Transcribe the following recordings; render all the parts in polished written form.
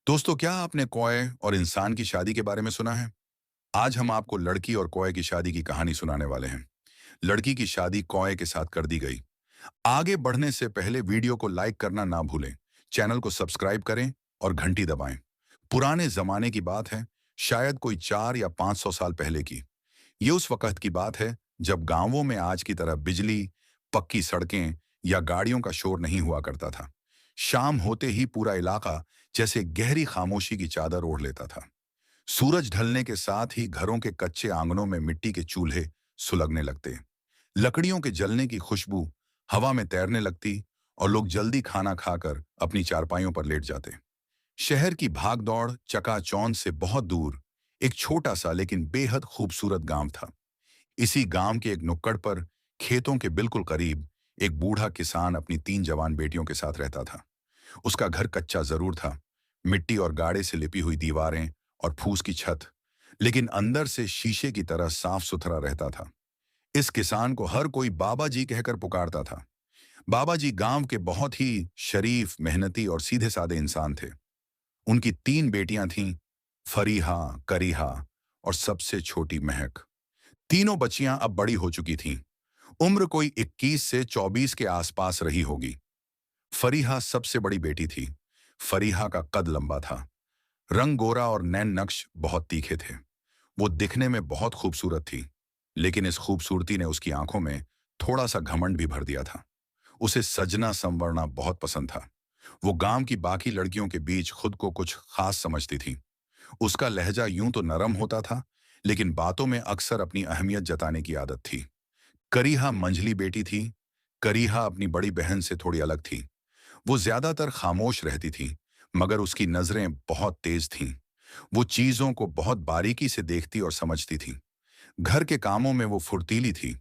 दोस्तों, क्या आपने कौए और इंसान की शादी के बारे में सुना है? आज हम आपको लड़की और कौए की शादी की कहानी सुनाने वाले हैं। लड़की की शादी कौए के साथ कर दी गई। आगे बढ़ने से पहले वीडियो को लाइक करना ना भूलें। चैनल को सब्सक्राइब करें और घंटी दबाएं। पुराने जमाने की बात है, शायद कोई 4 या 500 साल पहले की। ये उस वक्त की बात है जब गांवों में आज की तरह बिजली, पक्की सड़कें या गाड़ियों का शोर नहीं हुआ करता था। शाम होते ही पूरा इलाका जैसे गहरी खामोशी की चादर ओढ़ लेता था। सूरज ढलने के साथ ही घरों के कच्चे आंगनों में मिट्टी के चूल्हे सुलगने लगते। लकड़ियों के जलने की खुशबू हवा में तैरने लगती और लोग जल्दी खाना खाकर अपनी चारपाइयों पर लेट जाते। शहर की भागदौड़ चकाचौंध से बहुत दूर एक छोटा सा लेकिन बेहद खूबसूरत गांव था। इसी गांव के एक नुक्कड़ पर, खेतों के बिल्कुल करीब, एक बूढ़ा किसान अपनी 3 जवान बेटियों के साथ रहता था। उसका घर कच्चा जरूर था, मिट्टी और गाड़े से लिपी हुई दीवारें और फूस की छत, लेकिन अंदर से शीशे की तरह साफ सुथरा रहता था। इस किसान को हर कोई बाबा जी कहकर पुकारता था। बाबा जी गांव के बहुत ही शरीफ, मेहनती और सीधे साधे इंसान थे। उनकी 3 बेटियां थीं, फरीहा, करीहा और सबसे छोटी महक। तीनों बच्चियां अब बड़ी हो चुकी थीं। उम्र कोई 21 से 24 के आसपास रही होगी। फरीहा सबसे बड़ी बेटी थी। फरीहा का कद लंबा था, रंग गोरा और नैन नक्श बहुत तीखे थे। वो दिखने में बहुत खूबसूरत थी, लेकिन इस खूबसूरती ने उसकी आंखों में थोड़ा सा घमंड भी भर दिया था। उसे सजना संवरना बहुत पसंद था। वो गांव की बाकी लड़कियों के बीच खुद को कुछ खास समझती थी। उसका लहजा यूं तो नरम होता था, लेकिन बातों में अक्सर अपनी अहमियत जताने की आदत थी। करीहा मंझली बेटी थी। करीहा अपनी बड़ी बहन से थोड़ी अलग थी। वो ज्यादातर खामोश रहती थी, मगर उसकी नजरें बहुत तेज थीं। वो चीजों को बहुत बारीकी से देखती और समझती थी। घर के कामों में वो फुर्तीली थी,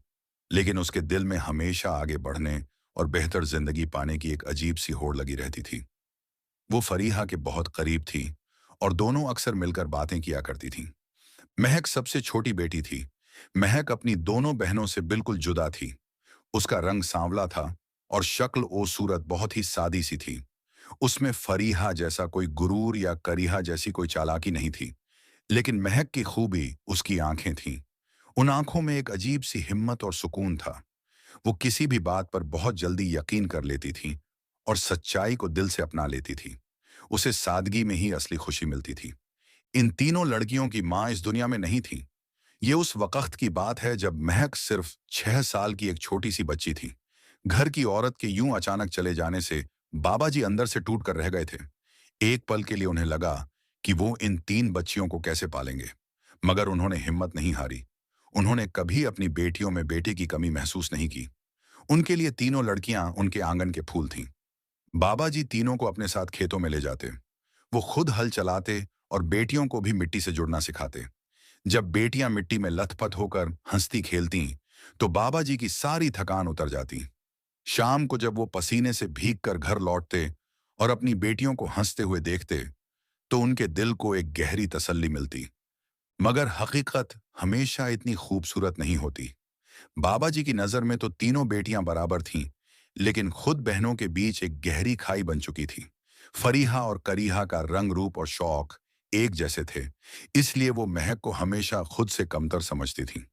लेकिन उसके दिल में हमेशा आगे बढ़ने और बेहतर जिंदगी पाने की एक अजीब सी होड़ लगी रहती थी। वो फरीहा के बहुत करीब थी और दोनों अक्सर मिलकर बातें किया करती थीं। महक सबसे छोटी बेटी थी। महक अपनी दोनों बहनों से बिल्कुल जुदा थी। उसका रंग सांवला था और शक्ल ओ सूरत बहुत ही सादी सी थी। उसमें फरीहा जैसा कोई गुरूर या करीहा जैसी कोई चालाकी नहीं थी, लेकिन महक की खूबी उसकी आंखें थीं। उन आंखों में एक अजीब सी हिम्मत और सुकून था। वो किसी भी बात पर बहुत जल्दी यकीन कर लेती थी और सच्चाई को दिल से अपना लेती थी। उसे सादगी में ही असली खुशी मिलती थी। इन तीनों लड़कियों की माँ इस दुनिया में नहीं थी। ये उस वक्त की बात है जब महक सिर्फ 6 साल की एक छोटी सी बच्ची थी। घर की औरत के यूं अचानक चले जाने से बाबा जी अंदर से टूट कर रह गए थे। एक पल के लिए उन्हें लगा कि वो इन 3 बच्चियों को कैसे पालेंगे, मगर उन्होंने हिम्मत नहीं हारी। उन्होंने कभी अपनी बेटियों में बेटे की कमी महसूस नहीं की। उनके लिए तीनों लड़कियां उनके आंगन के फूल थीं। बाबा जी तीनों को अपने साथ खेतों में ले जाते। वो खुद हल चलाते और बेटियों को भी मिट्टी से जुड़ना सिखाते। जब बेटियां मिट्टी में लथपथ होकर हंसती खेलती, तो बाबा जी की सारी थकान उतर जाती। शाम को जब वो पसीने से भीग कर घर लौटते और अपनी बेटियों को हंसते हुए देखते, तो उनके दिल को एक गहरी तसल्ली मिलती। मगर हकीकत हमेशा इतनी खूबसूरत नहीं होती। बाबा जी की नजर में तो तीनों बेटियां बराबर थीं, लेकिन खुद बहनों के बीच एक गहरी खाई बन चुकी थी। फरीहा और करीहा का रंग रूप और शौक एक जैसे थे, इसलिए वो महक को हमेशा खुद से कमतर समझती थी।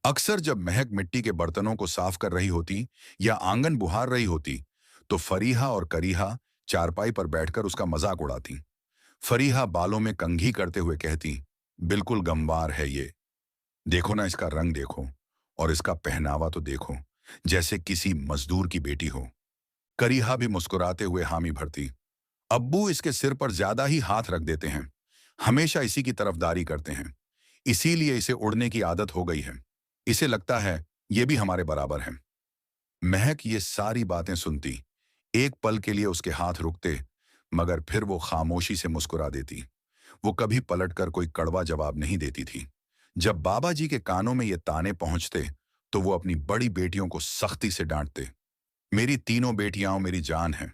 अक्सर जब महक मिट्टी के बर्तनों को साफ कर रही होती या आंगन बुहार रही होती, तो फरीहा और करीहा चारपाई पर बैठकर उसका मजाक उड़ाती। फरीहा बालों में कंघी करते हुए कहती, बिल्कुल गंवार है ये, देखो ना इसका रंग देखो, और इसका पहनावा तो देखो, जैसे किसी मजदूर की बेटी हो। करीहा भी मुस्कुराते हुए हामी भरती, अब्बू इसके सिर पर ज्यादा ही हाथ रख देते हैं, हमेशा इसी की तरफदारी करते हैं, इसीलिए इसे उड़ने की आदत हो गई है। इसे लगता है ये भी हमारे बराबर है। महक ये सारी बातें सुनती। एक पल के लिए उसके हाथ रुकते, मगर फिर वो खामोशी से मुस्कुरा देती। वो कभी पलटकर कोई कड़वा जवाब नहीं देती थी। जब बाबा जी के कानों में ये ताने पहुंचते, तो वो अपनी बड़ी बेटियों को सख्ती से डांटते, मेरी तीनों बेटियां मेरी जान हैं।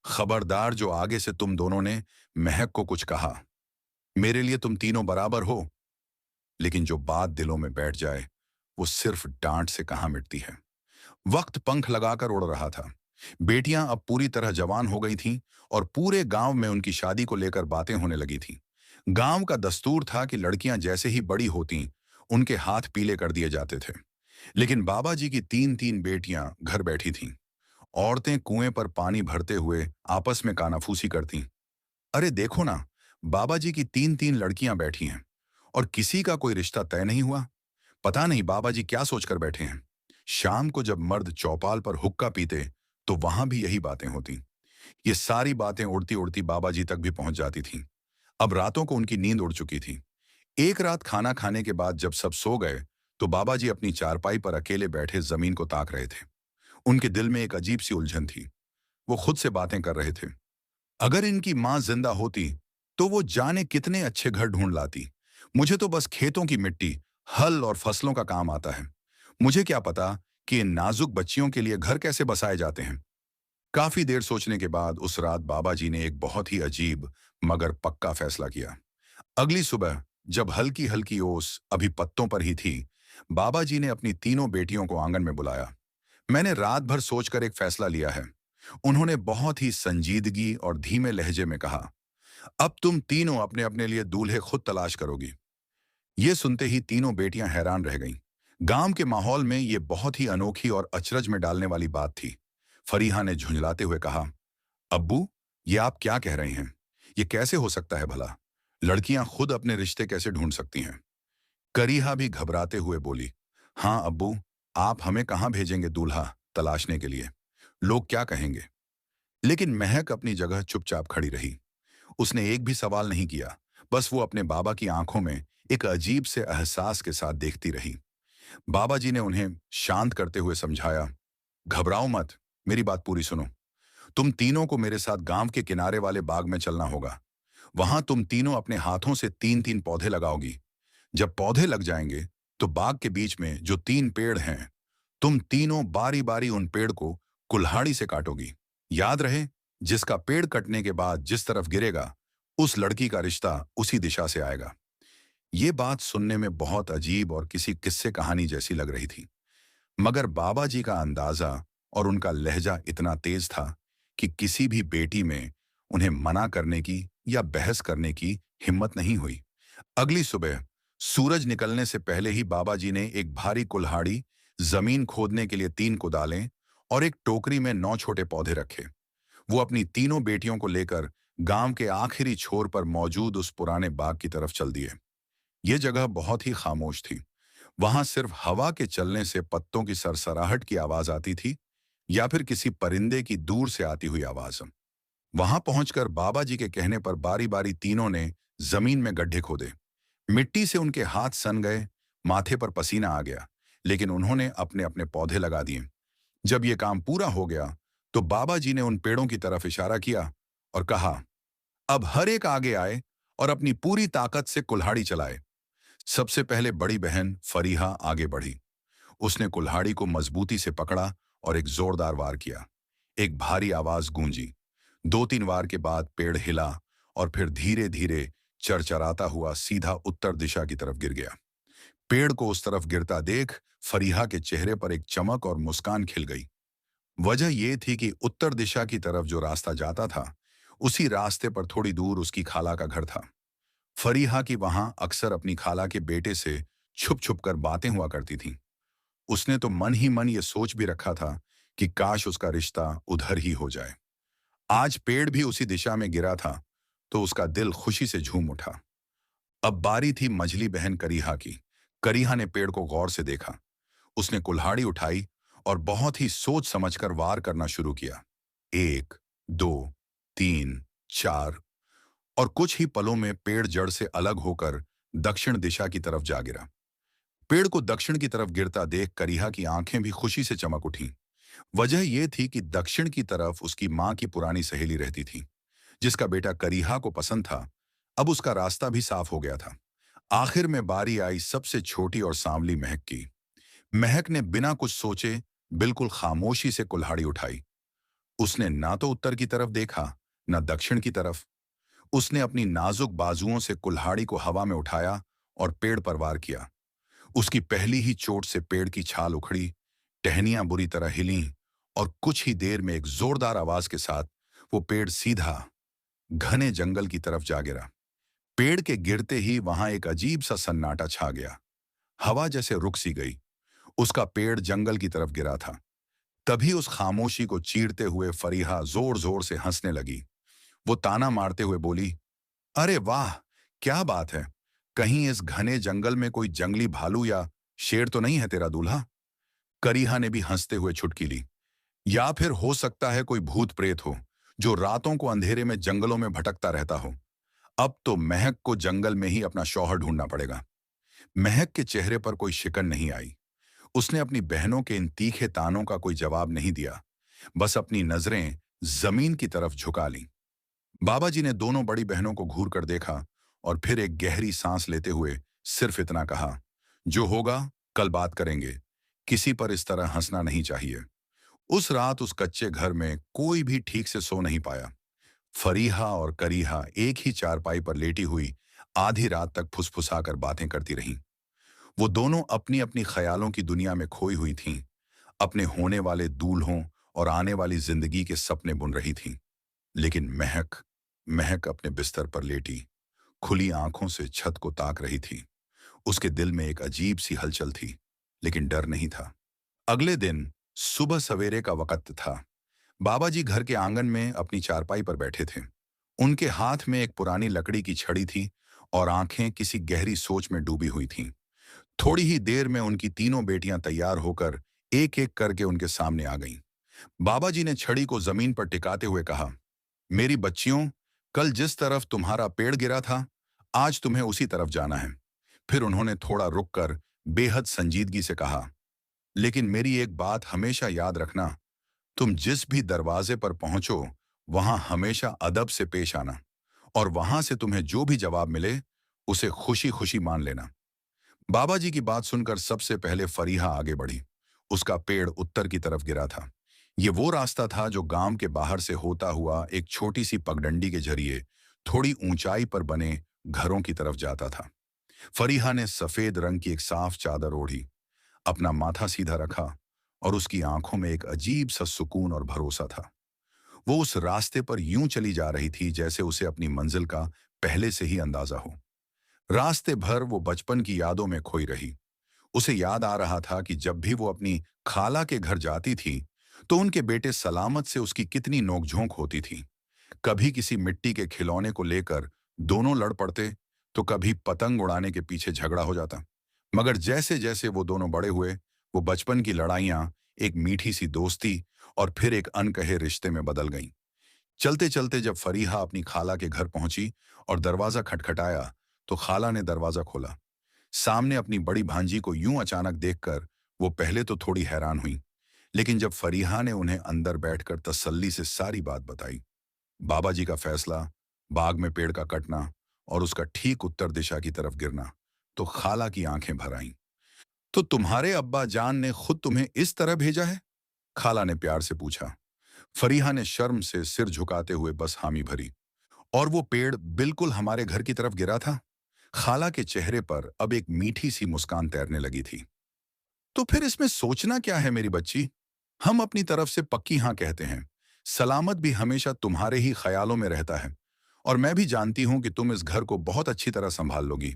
खबरदार जो आगे से तुम दोनों ने महक को कुछ कहा, मेरे लिए तुम तीनों बराबर हो। लेकिन जो बात दिलों में बैठ जाए, वो सिर्फ डांट से कहाँ मिटती है। वक्त पंख लगाकर उड़ रहा था। बेटियां अब पूरी तरह जवान हो गई थीं और पूरे गांव में उनकी शादी को लेकर बातें होने लगी थीं। गांव का दस्तूर था कि लड़कियां जैसे ही बड़ी होतीं, उनके हाथ पीले कर दिए जाते थे। लेकिन बाबा जी की तीन तीन बेटियां घर बैठी थीं। औरतें कुएं पर पानी भरते हुए आपस में कानाफूसी करतीं। अरे देखो ना, बाबा जी की तीन तीन लड़कियां बैठी हैं और किसी का कोई रिश्ता तय नहीं हुआ। पता नहीं बाबा जी क्या सोचकर बैठे हैं। शाम को जब मर्द चौपाल पर हुक्का पीते तो वहां भी यही बातें होती। ये सारी बातें उड़ती उड़ती बाबा जी तक भी पहुंच जाती थीं। अब रातों को उनकी नींद उड़ चुकी थी। एक रात खाना खाने के बाद जब सब सो गए तो बाबा जी अपनी चारपाई पर अकेले बैठे जमीन को ताक रहे थे। उनके दिल में एक अजीब सी उलझन थी। वो खुद से बातें कर रहे थे। अगर इनकी मां जिंदा होती तो वो जाने कितने अच्छे घर ढूंढ लाती। मुझे तो बस खेतों की मिट्टी, हल और फसलों का काम आता है। मुझे क्या पता कि इन नाजुक बच्चियों के लिए घर कैसे बसाए जाते हैं। काफी देर सोचने के बाद उस रात बाबा जी ने एक बहुत ही अजीब मगर पक्का फैसला किया। अगली सुबह जब हल्की हल्की ओस अभी पत्तों पर ही थी, बाबा जी ने अपनी तीनों बेटियों को आंगन में बुलाया। मैंने रात भर सोचकर एक फैसला लिया है। उन्होंने बहुत ही संजीदगी और धीमे लहजे में कहा, अब तुम तीनों अपने अपने लिए दूल्हे खुद तलाश करोगी। ये सुनते ही तीनों बेटियां हैरान रह गईं। गांव के माहौल में ये बहुत ही अनोखी और अचरज में डालने वाली बात थी। फरीहा ने झुंझलाते हुए कहा, अब्बू, ये आप क्या कह रहे हैं? ये कैसे हो सकता है भला? लड़कियां खुद अपने रिश्ते कैसे ढूंढ सकती हैं? करीहा भी घबराते हुए बोली, हाँ अब्बू, आप हमें कहाँ भेजेंगे दूल्हा तलाशने के लिए? लोग क्या कहेंगे? लेकिन महक अपनी जगह चुपचाप खड़ी रही। उसने एक भी सवाल नहीं किया। बस वो अपने बाबा की आंखों में एक अजीब से एहसास के साथ देखती रही। बाबा जी ने उन्हें शांत करते हुए समझाया, घबराओ मत, मेरी बात पूरी सुनो। तुम तीनों को मेरे साथ गांव के किनारे वाले बाग में चलना होगा। वहां तुम तीनों अपने हाथों से तीन तीन पौधे लगाओगी। जब पौधे लग जाएंगे तो बाग के बीच में जो तीन पेड़ हैं, तुम तीनों बारी बारी उन पेड़ को कुल्हाड़ी से काटोगी। याद रहे, जिसका पेड़ कटने के बाद जिस तरफ गिरेगा, उस लड़की का रिश्ता उसी दिशा से आएगा। ये बात सुनने में बहुत अजीब और किसी किस्से कहानी जैसी लग रही थी, मगर बाबा जी का अंदाजा और उनका लहजा इतना तेज था कि किसी भी बेटी में उन्हें मना करने की या बहस करने की हिम्मत नहीं हुई। अगली सुबह सूरज निकलने से पहले ही बाबा जी ने एक भारी कुल्हाड़ी, जमीन खोदने के लिए तीन कुदालें और एक टोकरी में 9 छोटे पौधे रखे। वो अपनी तीनों बेटियों को लेकर गांव के आखिरी छोर पर मौजूद उस पुराने बाग की तरफ चल दिए। ये जगह बहुत ही खामोश थी। वहां सिर्फ हवा के चलने से पत्तों की सरसराहट की आवाज आती थी या फिर किसी परिंदे की दूर से आती हुई आवाज। वहां पहुंचकर बाबा जी के कहने पर बारी बारी तीनों ने जमीन में गड्ढे खोदे। मिट्टी से उनके हाथ सन गए, माथे पर पसीना आ गया, लेकिन उन्होंने अपने अपने पौधे लगा दिए। जब ये काम पूरा हो गया तो बाबा जी ने उन पेड़ों की तरफ इशारा किया और कहा, अब हर एक आगे आए और अपनी पूरी ताकत से कुल्हाड़ी चलाए। सबसे पहले बड़ी बहन फरीहा आगे बढ़ी। उसने कुल्हाड़ी को मजबूती से पकड़ा और एक जोरदार वार किया। एक भारी आवाज गूंजी। 2-3 वार के बाद पेड़ हिला और फिर धीरे धीरे चरचराता हुआ सीधा उत्तर दिशा की तरफ गिर गया। पेड़ को उस तरफ गिरता देख फरीहा के चेहरे पर एक चमक और मुस्कान खिल गई। वजह यह थी कि उत्तर दिशा की तरफ जो रास्ता जाता था, उसी रास्ते पर थोड़ी दूर उसकी खाला का घर था। फरीहा की वहां अक्सर अपनी खाला के बेटे से छुप छुप कर बातें हुआ करती थीं। उसने तो मन ही मन ये सोच भी रखा था कि काश उसका रिश्ता उधर ही हो जाए। आज पेड़ भी उसी दिशा में गिरा था तो उसका दिल खुशी से झूम उठा। अब बारी थी मझली बहन करीहा की। करीहा ने पेड़ को गौर से देखा। उसने कुल्हाड़ी उठाई और बहुत ही सोच समझकर वार करना शुरू किया। 1, 2, 3, 4 और कुछ ही पलों में पेड़ जड़ से अलग होकर दक्षिण दिशा की तरफ जा गिरा। पेड़ को दक्षिण की तरफ गिरता देख करीहा की आंखें भी खुशी से चमक उठीं। वजह यह थी कि दक्षिण की तरफ उसकी मां की पुरानी सहेली रहती थी, जिसका बेटा करीहा को पसंद था। अब उसका रास्ता भी साफ हो गया था। आखिर में बारी आई सबसे छोटी और सांवली महक की। महक ने बिना कुछ सोचे बिल्कुल खामोशी से कुल्हाड़ी उठाई। उसने ना तो उत्तर की तरफ देखा, ना दक्षिण की तरफ। उसने अपनी नाजुक बाजुओं से कुल्हाड़ी को हवा में उठाया और पेड़ पर वार किया। उसकी पहली ही चोट से पेड़ की छाल उखड़ी, टहनियां बुरी तरह हिलीं और कुछ ही देर में एक जोरदार आवाज के साथ वो पेड़ सीधा घने जंगल की तरफ जा गिरा। पेड़ के गिरते ही वहां एक अजीब सा सन्नाटा छा गया। हवा जैसे रुक सी गई। उसका पेड़ जंगल की तरफ गिरा था। तभी उस खामोशी को चीरते हुए फरीहा जोर जोर से हंसने लगी। वो ताना मारते हुए बोली, अरे वाह, क्या बात है। कहीं इस घने जंगल में कोई जंगली भालू या शेर तो नहीं है तेरा दूल्हा? करीहा ने भी हंसते हुए छुटकी ली। या फिर हो सकता है कोई भूत प्रेत हो, जो रातों को अंधेरे में जंगलों में भटकता रहता हो। अब तो महक को जंगल में ही अपना शौहर ढूंढना पड़ेगा। महक के चेहरे पर कोई शिकन नहीं आई। उसने अपनी बहनों के इन तीखे तानों का कोई जवाब नहीं दिया, बस अपनी नजरें जमीन की तरफ झुका लीं। बाबा जी ने दोनों बड़ी बहनों को घूर कर देखा और फिर एक गहरी सांस लेते हुए सिर्फ इतना कहा, जो होगा कल बात करेंगे। किसी पर इस तरह हंसना नहीं चाहिए। उस रात उस कच्चे घर में कोई भी ठीक से सो नहीं पाया। फरीहा और करीहा एक ही चारपाई पर लेटी हुई आधी रात तक फुसफुसाकर बातें करती रहीं। वो दोनों अपनी अपनी ख्यालों की दुनिया में खोई हुई थीं, अपने होने वाले दूल्हों और आने वाली जिंदगी के सपने बुन रही थीं। लेकिन महक महक अपने बिस्तर पर लेटी खुली आंखों से छत को ताक रही थी। उसके दिल में एक अजीब सी हलचल थी, लेकिन डर नहीं था। अगले दिन सुबह सवेरे का वक्त था। बाबा जी घर के आंगन में अपनी चारपाई पर बैठे थे। उनके हाथ में एक पुरानी लकड़ी की छड़ी थी और आंखें किसी गहरी सोच में डूबी हुई थीं। थोड़ी ही देर में उनकी तीनों बेटियां तैयार होकर एक एक करके उनके सामने आ गईं। बाबा जी ने छड़ी को जमीन पर टिकाते हुए कहा, मेरी बच्चियों, कल जिस तरफ तुम्हारा पेड़ गिरा था, आज तुम्हें उसी तरफ जाना है। फिर उन्होंने थोड़ा रुककर बेहद संजीदगी से कहा, लेकिन मेरी एक बात हमेशा याद रखना, तुम जिस भी दरवाजे पर पहुंचो, वहां हमेशा अदब से पेश आना और वहां से तुम्हें जो भी जवाब मिले, उसे खुशी खुशी मान लेना। बाबा जी की बात सुनकर सबसे पहले फरीहा आगे बढ़ी। उसका पेड़ उत्तर की तरफ गिरा था। ये वो रास्ता था जो गांव के बाहर से होता हुआ एक छोटी सी पगडंडी के जरिए थोड़ी ऊंचाई पर बने घरों की तरफ जाता था। फरीहा ने सफेद रंग की एक साफ चादर ओढ़ी, अपना माथा सीधा रखा और उसकी आंखों में एक अजीब सा सुकून और भरोसा था। वो उस रास्ते पर यूं चली जा रही थी जैसे उसे अपनी मंजिल का पहले से ही अंदाजा हो। रास्ते भर वो बचपन की यादों में खोई रही। उसे याद आ रहा था कि जब भी वो अपनी खाला के घर जाती थी, तो उनके बेटे सलामत से उसकी कितनी नोकझोंक होती थी। कभी किसी मिट्टी के खिलौने को लेकर दोनों लड़ पड़ते, तो कभी पतंग उड़ाने के पीछे झगड़ा हो जाता। मगर जैसे जैसे वो दोनों बड़े हुए, वो बचपन की लड़ाइयां एक मीठी सी दोस्ती और फिर एक अनकहे रिश्ते में बदल गईं। चलते चलते जब फरीहा अपनी खाला के घर पहुंची और दरवाजा खटखटाया, तो खाला ने दरवाजा खोला। सामने अपनी बड़ी भांजी को यूं अचानक देखकर वो पहले तो थोड़ी हैरान हुई, लेकिन जब फरीहा ने उन्हें अंदर बैठकर तसल्ली से सारी बात बताई, बाबा जी का फैसला, बाग में पेड़ का कटना और उसका ठीक उत्तर दिशा की तरफ गिरना, तो खाला की आंखें भर आईं। तो तुम्हारे अब्बा जान ने खुद तुम्हें इस तरह भेजा है? खाला ने प्यार से पूछा। फरीहा ने शर्म से सिर झुकाते हुए बस हामी भरी। और वो पेड़ बिल्कुल हमारे घर की तरफ गिरा था। खाला के चेहरे पर अब एक मीठी सी मुस्कान तैरने लगी थी। तो फिर इसमें सोचना क्या है मेरी बच्ची? हम अपनी तरफ से पक्की हाँ कहते हैं। सलामत भी हमेशा तुम्हारे ही ख्यालों में रहता है और मैं भी जानती हूं कि तुम इस घर को बहुत अच्छी तरह संभाल लोगी।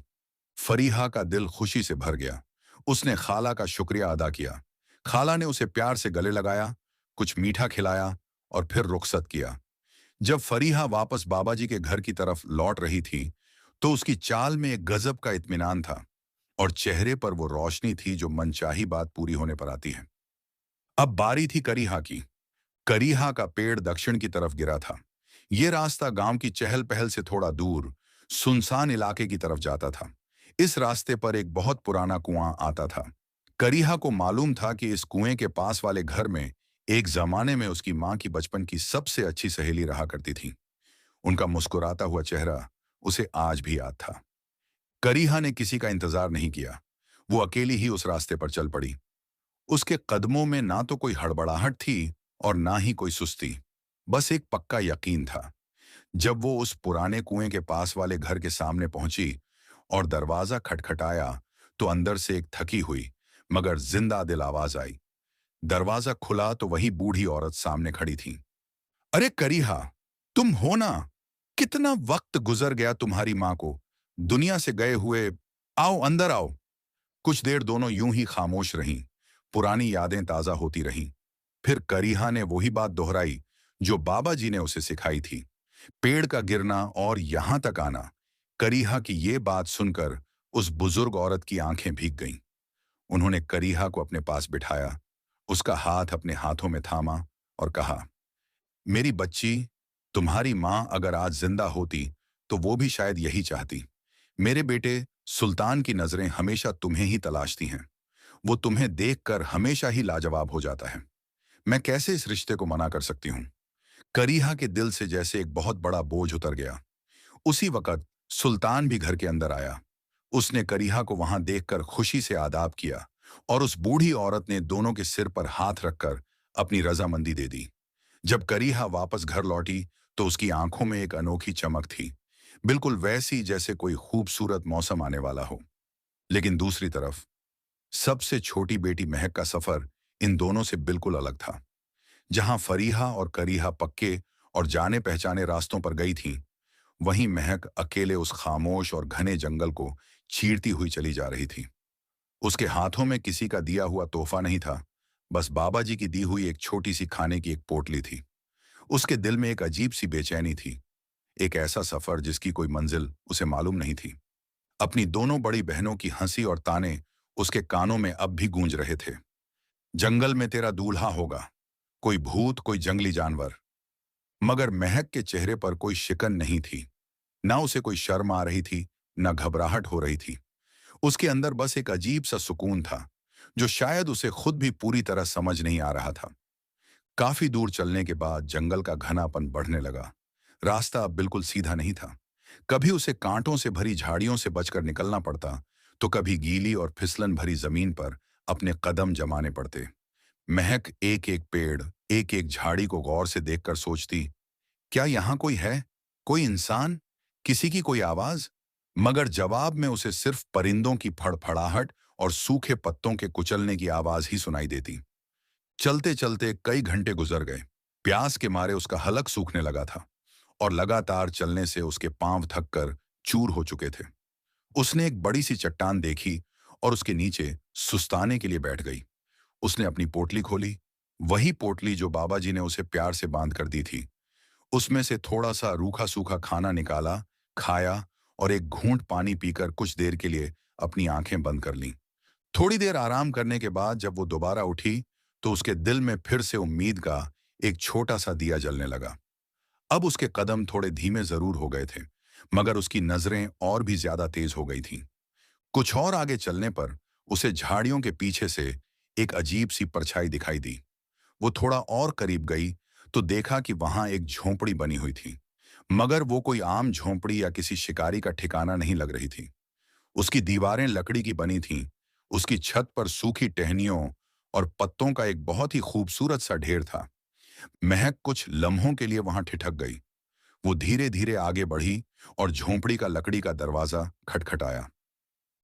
फरीहा का दिल खुशी से भर गया। उसने खाला का शुक्रिया अदा किया। खाला ने उसे प्यार से गले लगाया, कुछ मीठा खिलाया और फिर रुखसत किया। जब फरीहा वापस बाबा जी के घर की तरफ लौट रही थी, तो उसकी चाल में एक गजब का इत्मीनान था और चेहरे पर वो रोशनी थी जो मनचाही बात पूरी होने पर आती है। अब बारी थी करीहा की। करीहा का पेड़ दक्षिण की तरफ गिरा था। ये रास्ता गांव की चहल पहल से थोड़ा दूर सुनसान इलाके की तरफ जाता था। इस रास्ते पर एक बहुत पुराना कुआं आता था। करीहा को मालूम था कि इस कुएं के पास वाले घर में एक जमाने में उसकी मां की बचपन की सबसे अच्छी सहेली रहा करती थी। उनका मुस्कुराता हुआ चेहरा उसे आज भी याद था। करीहा ने किसी का इंतजार नहीं किया। वो अकेली ही उस रास्ते पर चल पड़ी। उसके कदमों में ना तो कोई हड़बड़ाहट थी और ना ही कोई सुस्ती, बस एक पक्का यकीन था। जब वो उस पुराने कुएं के पास वाले घर के सामने पहुंची और दरवाजा खटखटाया, तो अंदर से एक थकी हुई मगर जिंदा दिल आवाज आई, दरवाजा खुला तो वही बूढ़ी औरत सामने खड़ी थी। अरे करीहा, तुम हो ना? कितना वक्त गुजर गया तुम्हारी मां को दुनिया से गए हुए। आओ अंदर आओ। कुछ देर दोनों यूं ही खामोश रहीं। पुरानी यादें ताजा होती रहीं। फिर करीहा ने वही बात दोहराई जो बाबा जी ने उसे सिखाई थी। पेड़ का गिरना और यहां तक आना। करीहा की ये बात सुनकर उस बुजुर्ग औरत की आंखें भीग गईं। उन्होंने करीहा को अपने पास बिठाया, उसका हाथ अपने हाथों में थामा और कहा, मेरी बच्ची, तुम्हारी मां अगर आज जिंदा होती तो वो भी शायद यही चाहती। मेरे बेटे, सुल्तान की नजरें हमेशा तुम्हें ही तलाशती हैं। वो तुम्हें देखकर हमेशा ही लाजवाब हो जाता है। मैं कैसे इस रिश्ते को मना कर सकती हूँ? करीहा के दिल से जैसे एक बहुत बड़ा बोझ उतर गया। उसी वक्त सुल्तान भी घर के अंदर आया। उसने करीहा को वहां देखकर खुशी से आदाब किया और उस बूढ़ी औरत ने दोनों के सिर पर हाथ रखकर अपनी रजामंदी दे दी। जब करीहा वापस घर लौटी तो उसकी आंखों में एक अनोखी चमक थी, बिल्कुल वैसी जैसे कोई खूबसूरत मौसम आने वाला हो। लेकिन दूसरी तरफ सबसे छोटी बेटी महक का सफर इन दोनों से बिल्कुल अलग था। जहां फरीहा और करीहा पक्के और जाने पहचाने रास्तों पर गई थीं, वहीं महक अकेले उस खामोश और घने जंगल को चीरती हुई चली जा रही थी। उसके हाथों में किसी का दिया हुआ तोहफा नहीं था, बस बाबा जी की दी हुई एक छोटी सी खाने की एक पोटली थी। उसके दिल में एक अजीब सी बेचैनी थी, एक ऐसा सफर जिसकी कोई मंजिल उसे मालूम नहीं थी। अपनी दोनों बड़ी बहनों की हंसी और ताने उसके कानों में अब भी गूंज रहे थे। जंगल में तेरा दूल्हा होगा, कोई भूत, कोई जंगली जानवर। मगर महक के चेहरे पर कोई शिकन नहीं थी। ना उसे कोई शर्म आ रही थी, ना घबराहट हो रही थी। उसके अंदर बस एक अजीब सा सुकून था, जो शायद उसे खुद भी पूरी तरह समझ नहीं आ रहा था। काफी दूर चलने के बाद जंगल का घनापन बढ़ने लगा। रास्ता अब बिल्कुल सीधा नहीं था। कभी उसे कांटों से भरी झाड़ियों से बचकर निकलना पड़ता, तो कभी गीली और फिसलन भरी जमीन पर अपने कदम जमाने पड़ते। महक एक एक पेड़, एक एक झाड़ी को गौर से देखकर सोचती, क्या यहां कोई है? कोई इंसान? किसी की कोई आवाज? मगर जवाब में उसे सिर्फ परिंदों की फड़फड़ाहट और सूखे पत्तों के कुचलने की आवाज ही सुनाई देती। चलते चलते कई घंटे गुजर गए। प्यास के मारे उसका हलक सूखने लगा था और लगातार चलने से उसके पांव थककर चूर हो चुके थे। उसने एक बड़ी सी चट्टान देखी और उसके नीचे सुस्ताने के लिए बैठ गई। उसने अपनी पोटली खोली, वही पोटली जो बाबा जी ने उसे प्यार से बांध कर दी थी। उसमें से थोड़ा सा रूखा सूखा खाना निकाला, खाया और एक घूंट पानी पीकर कुछ देर के लिए अपनी आंखें बंद कर लीं। थोड़ी देर आराम करने के बाद जब वो दोबारा उठी, तो उसके दिल में फिर से उम्मीद का एक छोटा सा दिया जलने लगा। अब उसके कदम थोड़े धीमे जरूर हो गए थे, मगर उसकी नजरें और भी ज्यादा तेज हो गई थीं। कुछ और आगे चलने पर उसे झाड़ियों के पीछे से एक अजीब सी परछाई दिखाई दी। वो थोड़ा और करीब गई तो देखा कि वहां एक झोंपड़ी बनी हुई थी, मगर वो कोई आम झोंपड़ी या किसी शिकारी का ठिकाना नहीं लग रही थी। उसकी दीवारें लकड़ी की बनी थीं, उसकी छत पर सूखी टहनियों और पत्तों का एक बहुत ही खूबसूरत सा ढेर था। महक कुछ लम्हों के लिए वहां ठिठक गई। वो धीरे धीरे आगे बढ़ी और झोंपड़ी का लकड़ी का दरवाजा खटखटाया।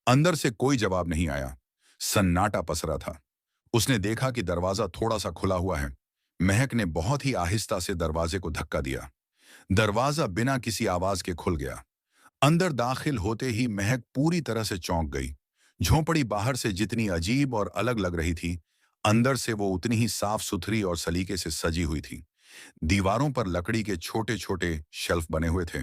अंदर से कोई जवाब नहीं आया। सन्नाटा पसरा था। उसने देखा कि दरवाजा थोड़ा सा खुला हुआ है। महक ने बहुत ही आहिस्ता से दरवाजे को धक्का दिया। दरवाजा बिना किसी आवाज के खुल गया। अंदर दाखिल होते ही महक पूरी तरह से चौंक गई। झोंपड़ी बाहर से जितनी अजीब और अलग लग रही थी, अंदर से वो उतनी ही साफ सुथरी और सलीके से सजी हुई थी। दीवारों पर लकड़ी के छोटे छोटे शेल्फ बने हुए थे,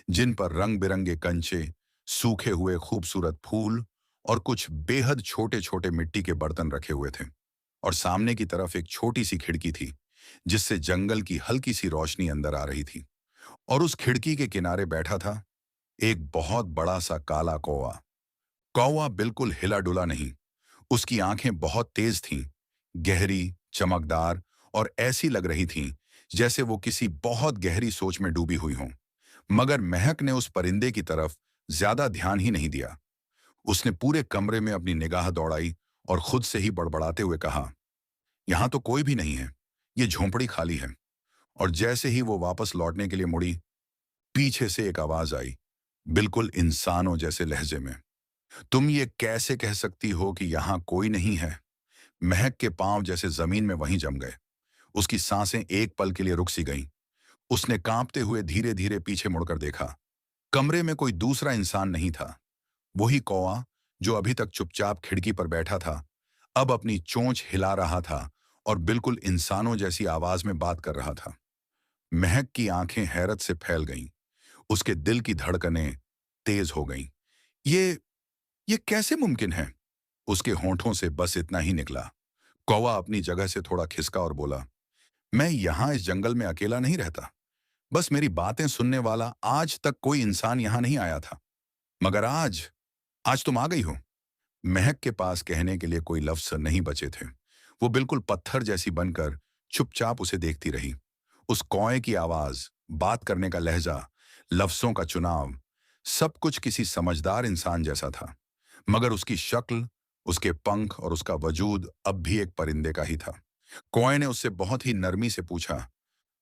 जिन पर रंग बिरंगे कंचे, सूखे हुए खूबसूरत फूल और कुछ बेहद छोटे छोटे मिट्टी के बर्तन रखे हुए थे। और सामने की तरफ एक छोटी सी खिड़की थी, जिससे जंगल की हल्की सी रोशनी अंदर आ रही थी। और उस खिड़की के किनारे बैठा था एक बहुत बड़ा सा काला कौवा। कौवा बिल्कुल हिला डुला नहीं। उसकी आंखें बहुत तेज थीं, गहरी, चमकदार और ऐसी लग रही थीं जैसे वो किसी बहुत गहरी सोच में डूबी हुई हों। मगर महक ने उस परिंदे की तरफ ज्यादा ध्यान ही नहीं दिया। उसने पूरे कमरे में अपनी निगाह दौड़ाई और खुद से ही बड़बड़ाते हुए कहा, यहां तो कोई भी नहीं है, ये झोंपड़ी खाली है। और जैसे ही वो वापस लौटने के लिए मुड़ी, पीछे से एक आवाज आई, बिल्कुल इंसानों जैसे लहजे में, तुम ये कैसे कह सकती हो कि यहां कोई नहीं है? महक के पांव जैसे जमीन में वहीं जम गए। उसकी सांसें एक पल के लिए रुक सी गईं। उसने कांपते हुए धीरे धीरे पीछे मुड़कर देखा। कमरे में कोई दूसरा इंसान नहीं था। वही कौवा जो अभी तक चुपचाप खिड़की पर बैठा था, अब अपनी चोंच हिला रहा था और बिल्कुल इंसानों जैसी आवाज में बात कर रहा था। महक की आंखें हैरत से फैल गईं। उसके दिल की धड़कनें तेज हो गईं। ये ये कैसे मुमकिन है? उसके होंठों से बस इतना ही निकला। कौवा अपनी जगह से थोड़ा खिसका और बोला, मैं यहां इस जंगल में अकेला नहीं रहता। बस मेरी बातें सुनने वाला आज तक कोई इंसान यहां नहीं आया था। मगर आज आज तुम आ गई हो। महक के पास कहने के लिए कोई लफ्ज नहीं बचे थे। वो बिल्कुल पत्थर जैसी बनकर चुपचाप उसे देखती रही। उस कौए की आवाज, बात करने का लहजा, लफ्जों का चुनाव, सब कुछ किसी समझदार इंसान जैसा था। मगर उसकी शक्ल, उसके पंख और उसका वजूद अब भी एक परिंदे का ही था। कौए ने उससे बहुत ही नरमी से पूछा,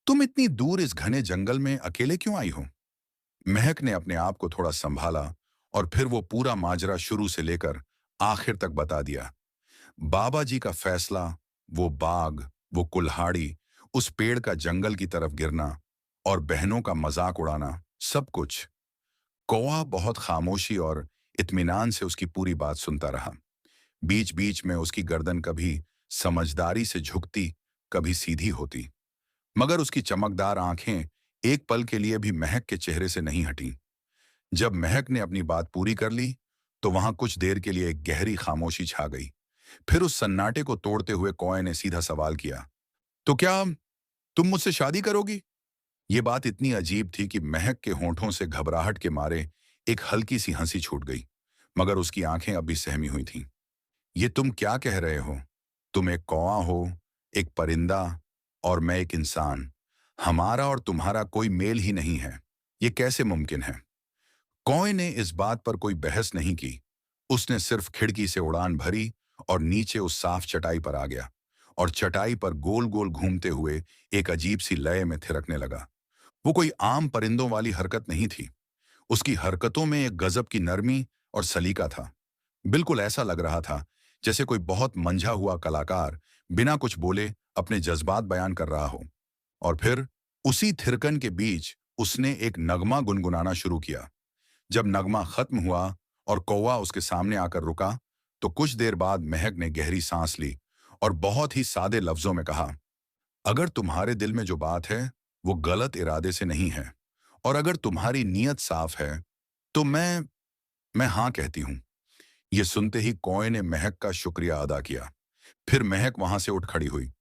तुम इतनी दूर इस घने जंगल में अकेले क्यों आई हो? महक ने अपने आप को थोड़ा संभाला और फिर वो पूरा माजरा शुरू से लेकर आखिर तक बता दिया। बाबा जी का फैसला, वो बाग, वो कुल्हाड़ी, उस पेड़ का जंगल की तरफ गिरना और बहनों का मजाक उड़ाना, सब कुछ। कौवा बहुत खामोशी और इत्मीनान से उसकी पूरी बात सुनता रहा। बीच बीच में उसकी गर्दन कभी समझदारी से झुकती, कभी सीधी होती। मगर उसकी चमकदार आंखें एक पल के लिए भी महक के चेहरे से नहीं हटीं। जब महक ने अपनी बात पूरी कर ली, तो वहां कुछ देर के लिए एक गहरी खामोशी छा गई। फिर उस सन्नाटे को तोड़ते हुए कौए ने सीधा सवाल किया, तो क्या तुम मुझसे शादी करोगी? ये बात इतनी अजीब थी कि महक के होंठों से घबराहट के मारे एक हल्की सी हंसी छूट गई। मगर उसकी आंखें अभी सहमी हुई थीं। ये तुम क्या कह रहे हो? तुम एक कौवा हो, एक परिंदा, और मैं एक इंसान। हमारा और तुम्हारा कोई मेल ही नहीं है। ये कैसे मुमकिन है? कौए ने इस बात पर कोई बहस नहीं की। उसने सिर्फ खिड़की से उड़ान भरी और नीचे उस साफ चटाई पर आ गया और चटाई पर गोल गोल घूमते हुए एक अजीब सी लय में थिरकने लगा। वो कोई आम परिंदों वाली हरकत नहीं थी। उसकी हरकतों में एक गजब की नरमी और सलीका था। बिल्कुल ऐसा लग रहा था जैसे कोई बहुत मंझा हुआ कलाकार बिना कुछ बोले अपने जज्बात बयान कर रहा हो। और फिर उसी थिरकन के बीच उसने एक नगमा गुनगुनाना शुरू किया। जब नगमा खत्म हुआ और कौवा उसके सामने आकर रुका, तो कुछ देर बाद महक ने गहरी सांस ली और बहुत ही सादे लफ्जों में कहा, अगर तुम्हारे दिल में जो बात है वो गलत इरादे से नहीं है, और अगर तुम्हारी नीयत साफ है, तो मैं हाँ कहती हूँ। ये सुनते ही कौए ने महक का शुक्रिया अदा किया। फिर महक वहां से उठ खड़ी हुई।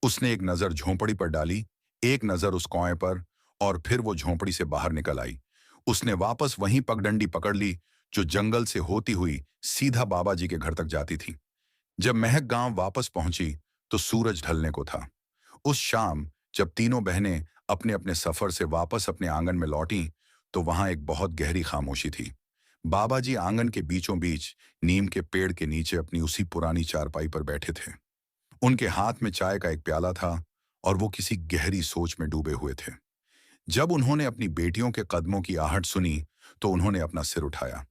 उसने एक नजर झोंपड़ी पर डाली, एक नजर उस कौए पर, और फिर वो झोंपड़ी से बाहर निकल आई। उसने वापस वहीं पगडंडी पकड़ ली जो जंगल से होती हुई सीधा बाबा जी के घर तक जाती थी। जब महक गांव वापस पहुंची, तो सूरज ढलने को था। उस शाम जब तीनों बहनें अपने अपने सफर से वापस अपने आंगन में लौटीं, तो वहां एक बहुत गहरी खामोशी थी। बाबा जी आंगन के बीचों बीच नीम के पेड़ के नीचे अपनी उसी पुरानी चारपाई पर बैठे थे। उनके हाथ में चाय का एक प्याला था और वो किसी गहरी सोच में डूबे हुए थे। जब उन्होंने अपनी बेटियों के कदमों की आहट सुनी, तो उन्होंने अपना सिर उठाया।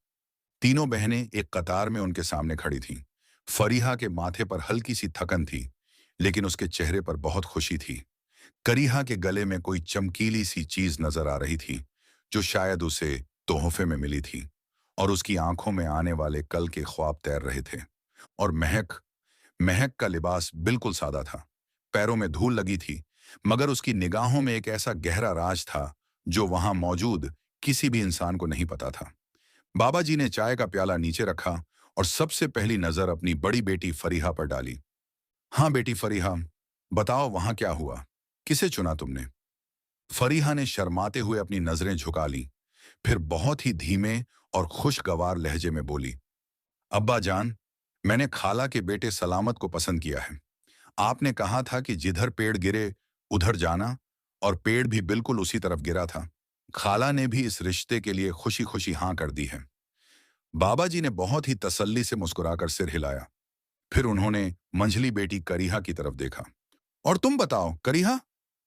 तीनों बहनें एक कतार में उनके सामने खड़ी थीं। फरीहा के माथे पर हल्की सी थकन थी, लेकिन उसके चेहरे पर बहुत खुशी थी। करीहा के गले में कोई चमकीली सी चीज नजर आ रही थी, जो शायद उसे तोहफे में मिली थी, और उसकी आंखों में आने वाले कल के ख्वाब तैर रहे थे। और महक महक का लिबास बिल्कुल सादा था। पैरों में धूल लगी थी, मगर उसकी निगाहों में एक ऐसा गहरा राज था जो वहां मौजूद किसी भी इंसान को नहीं पता था। बाबा जी ने चाय का प्याला नीचे रखा और सबसे पहली नजर अपनी बड़ी बेटी फरीहा पर डाली। हाँ बेटी फरीहा, बताओ वहां क्या हुआ? किसे चुना तुमने? फरीहा ने शर्माते हुए अपनी नजरें झुका ली। फिर बहुत ही धीमे और खुशगवार लहजे में बोली, अब्बा जान, मैंने खाला के बेटे सलामत को पसंद किया है। आपने कहा था कि जिधर पेड़ गिरे उधर जाना, और पेड़ भी बिल्कुल उसी तरफ गिरा था। खाला ने भी इस रिश्ते के लिए खुशी खुशी हाँ कर दी है। बाबा जी ने बहुत ही तसल्ली से मुस्कुराकर सिर हिलाया। फिर उन्होंने मंझली बेटी करीहा की तरफ देखा। और तुम बताओ करीहा,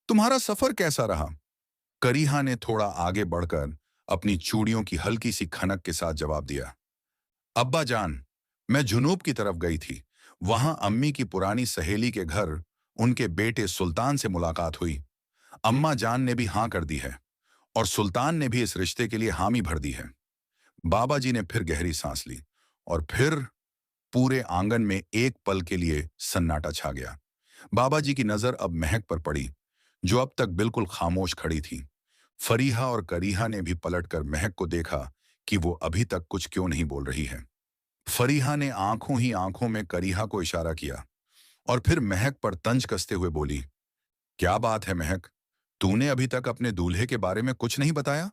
तुम्हारा सफर कैसा रहा? करीहा ने थोड़ा आगे बढ़कर अपनी चूड़ियों की हल्की सी खनक के साथ जवाब दिया, अब्बा जान, मैं जुनूब की तरफ गई थी। वहां अम्मी की पुरानी सहेली के घर उनके बेटे सुल्तान से मुलाकात हुई। अम्मा जान ने भी हाँ कर दी है और सुल्तान ने भी इस रिश्ते के लिए हामी भर दी है। बाबा जी ने फिर गहरी सांस ली और फिर पूरे आंगन में एक पल के लिए सन्नाटा छा गया। बाबा जी की नजर अब महक पर पड़ी, जो अब तक बिल्कुल खामोश खड़ी थी। फरीहा और करीहा ने भी पलटकर महक को देखा कि वो अभी तक कुछ क्यों नहीं बोल रही है। फरीहा ने आंखों ही आंखों में करीहा को इशारा किया और फिर महक पर तंज कसते हुए बोली, क्या बात है महक, तूने अभी तक अपने दूल्हे के बारे में कुछ नहीं बताया?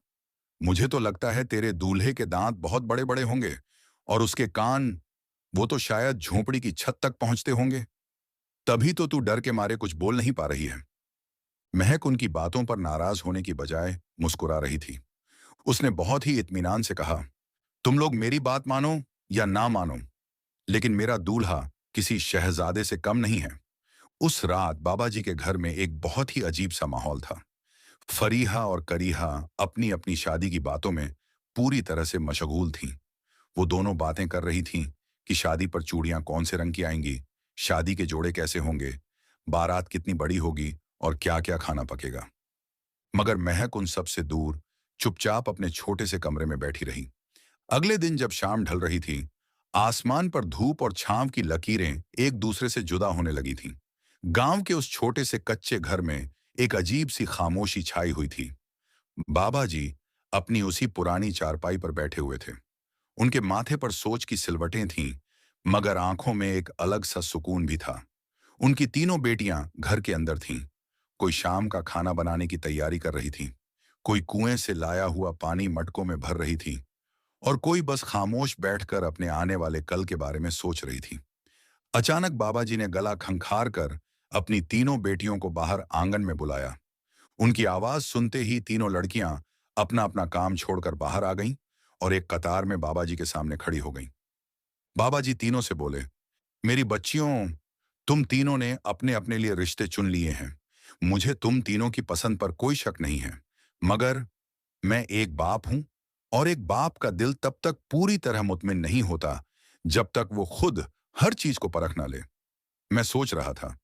मुझे तो लगता है तेरे दूल्हे के दांत बहुत बड़े बड़े होंगे और उसके कान, वो तो शायद झोपड़ी की छत तक पहुंचते होंगे। तभी तो तू डर के मारे कुछ बोल नहीं पा रही है। महक उनकी बातों पर नाराज होने की बजाय मुस्कुरा रही थी। उसने बहुत ही इत्मीनान से कहा, तुम लोग मेरी बात मानो या ना मानो, लेकिन मेरा दूल्हा किसी शहजादे से कम नहीं है। उस रात बाबा जी के घर में एक बहुत ही अजीब सा माहौल था। फरीहा और करीहा अपनी अपनी शादी की बातों में पूरी तरह से मशगूल थीं। वो दोनों बातें कर रही थीं कि शादी पर चूड़ियां कौन से रंग की आएंगी, शादी के जोड़े कैसे होंगे, बारात कितनी बड़ी होगी और क्या क्या खाना पकेगा। मगर महक उन सब से दूर चुपचाप अपने छोटे से कमरे में बैठी रही। अगले दिन जब शाम ढल रही थी, आसमान पर धूप और छांव की लकीरें एक दूसरे से जुदा होने लगी थीं। गांव के उस छोटे से कच्चे घर में एक अजीब सी खामोशी छाई हुई थी। बाबा जी अपनी उसी पुरानी चारपाई पर बैठे हुए थे। उनके माथे पर सोच की सिलवटें थीं, मगर आंखों में एक अलग सा सुकून भी था। उनकी तीनों बेटियां घर के अंदर थीं। कोई शाम का खाना बनाने की तैयारी कर रही थी, कोई कुएं से लाया हुआ पानी मटकों में भर रही थी और कोई बस खामोश बैठकर अपने आने वाले कल के बारे में सोच रही थी। अचानक बाबा जी ने गला खंखार कर अपनी तीनों बेटियों को बाहर आंगन में बुलाया। उनकी आवाज सुनते ही तीनों लड़कियां अपना अपना काम छोड़कर बाहर आ गईं और एक कतार में बाबा जी के सामने खड़ी हो गईं। बाबा जी तीनों से बोले, मेरी बच्चियों, तुम तीनों ने अपने अपने लिए रिश्ते चुन लिए हैं। मुझे तुम तीनों की पसंद पर कोई शक नहीं है, मगर मैं एक बाप हूं और एक बाप का दिल तब तक पूरी तरह मुतमिन नहीं होता जब तक वो खुद हर चीज को परख ना ले। मैं सोच रहा था,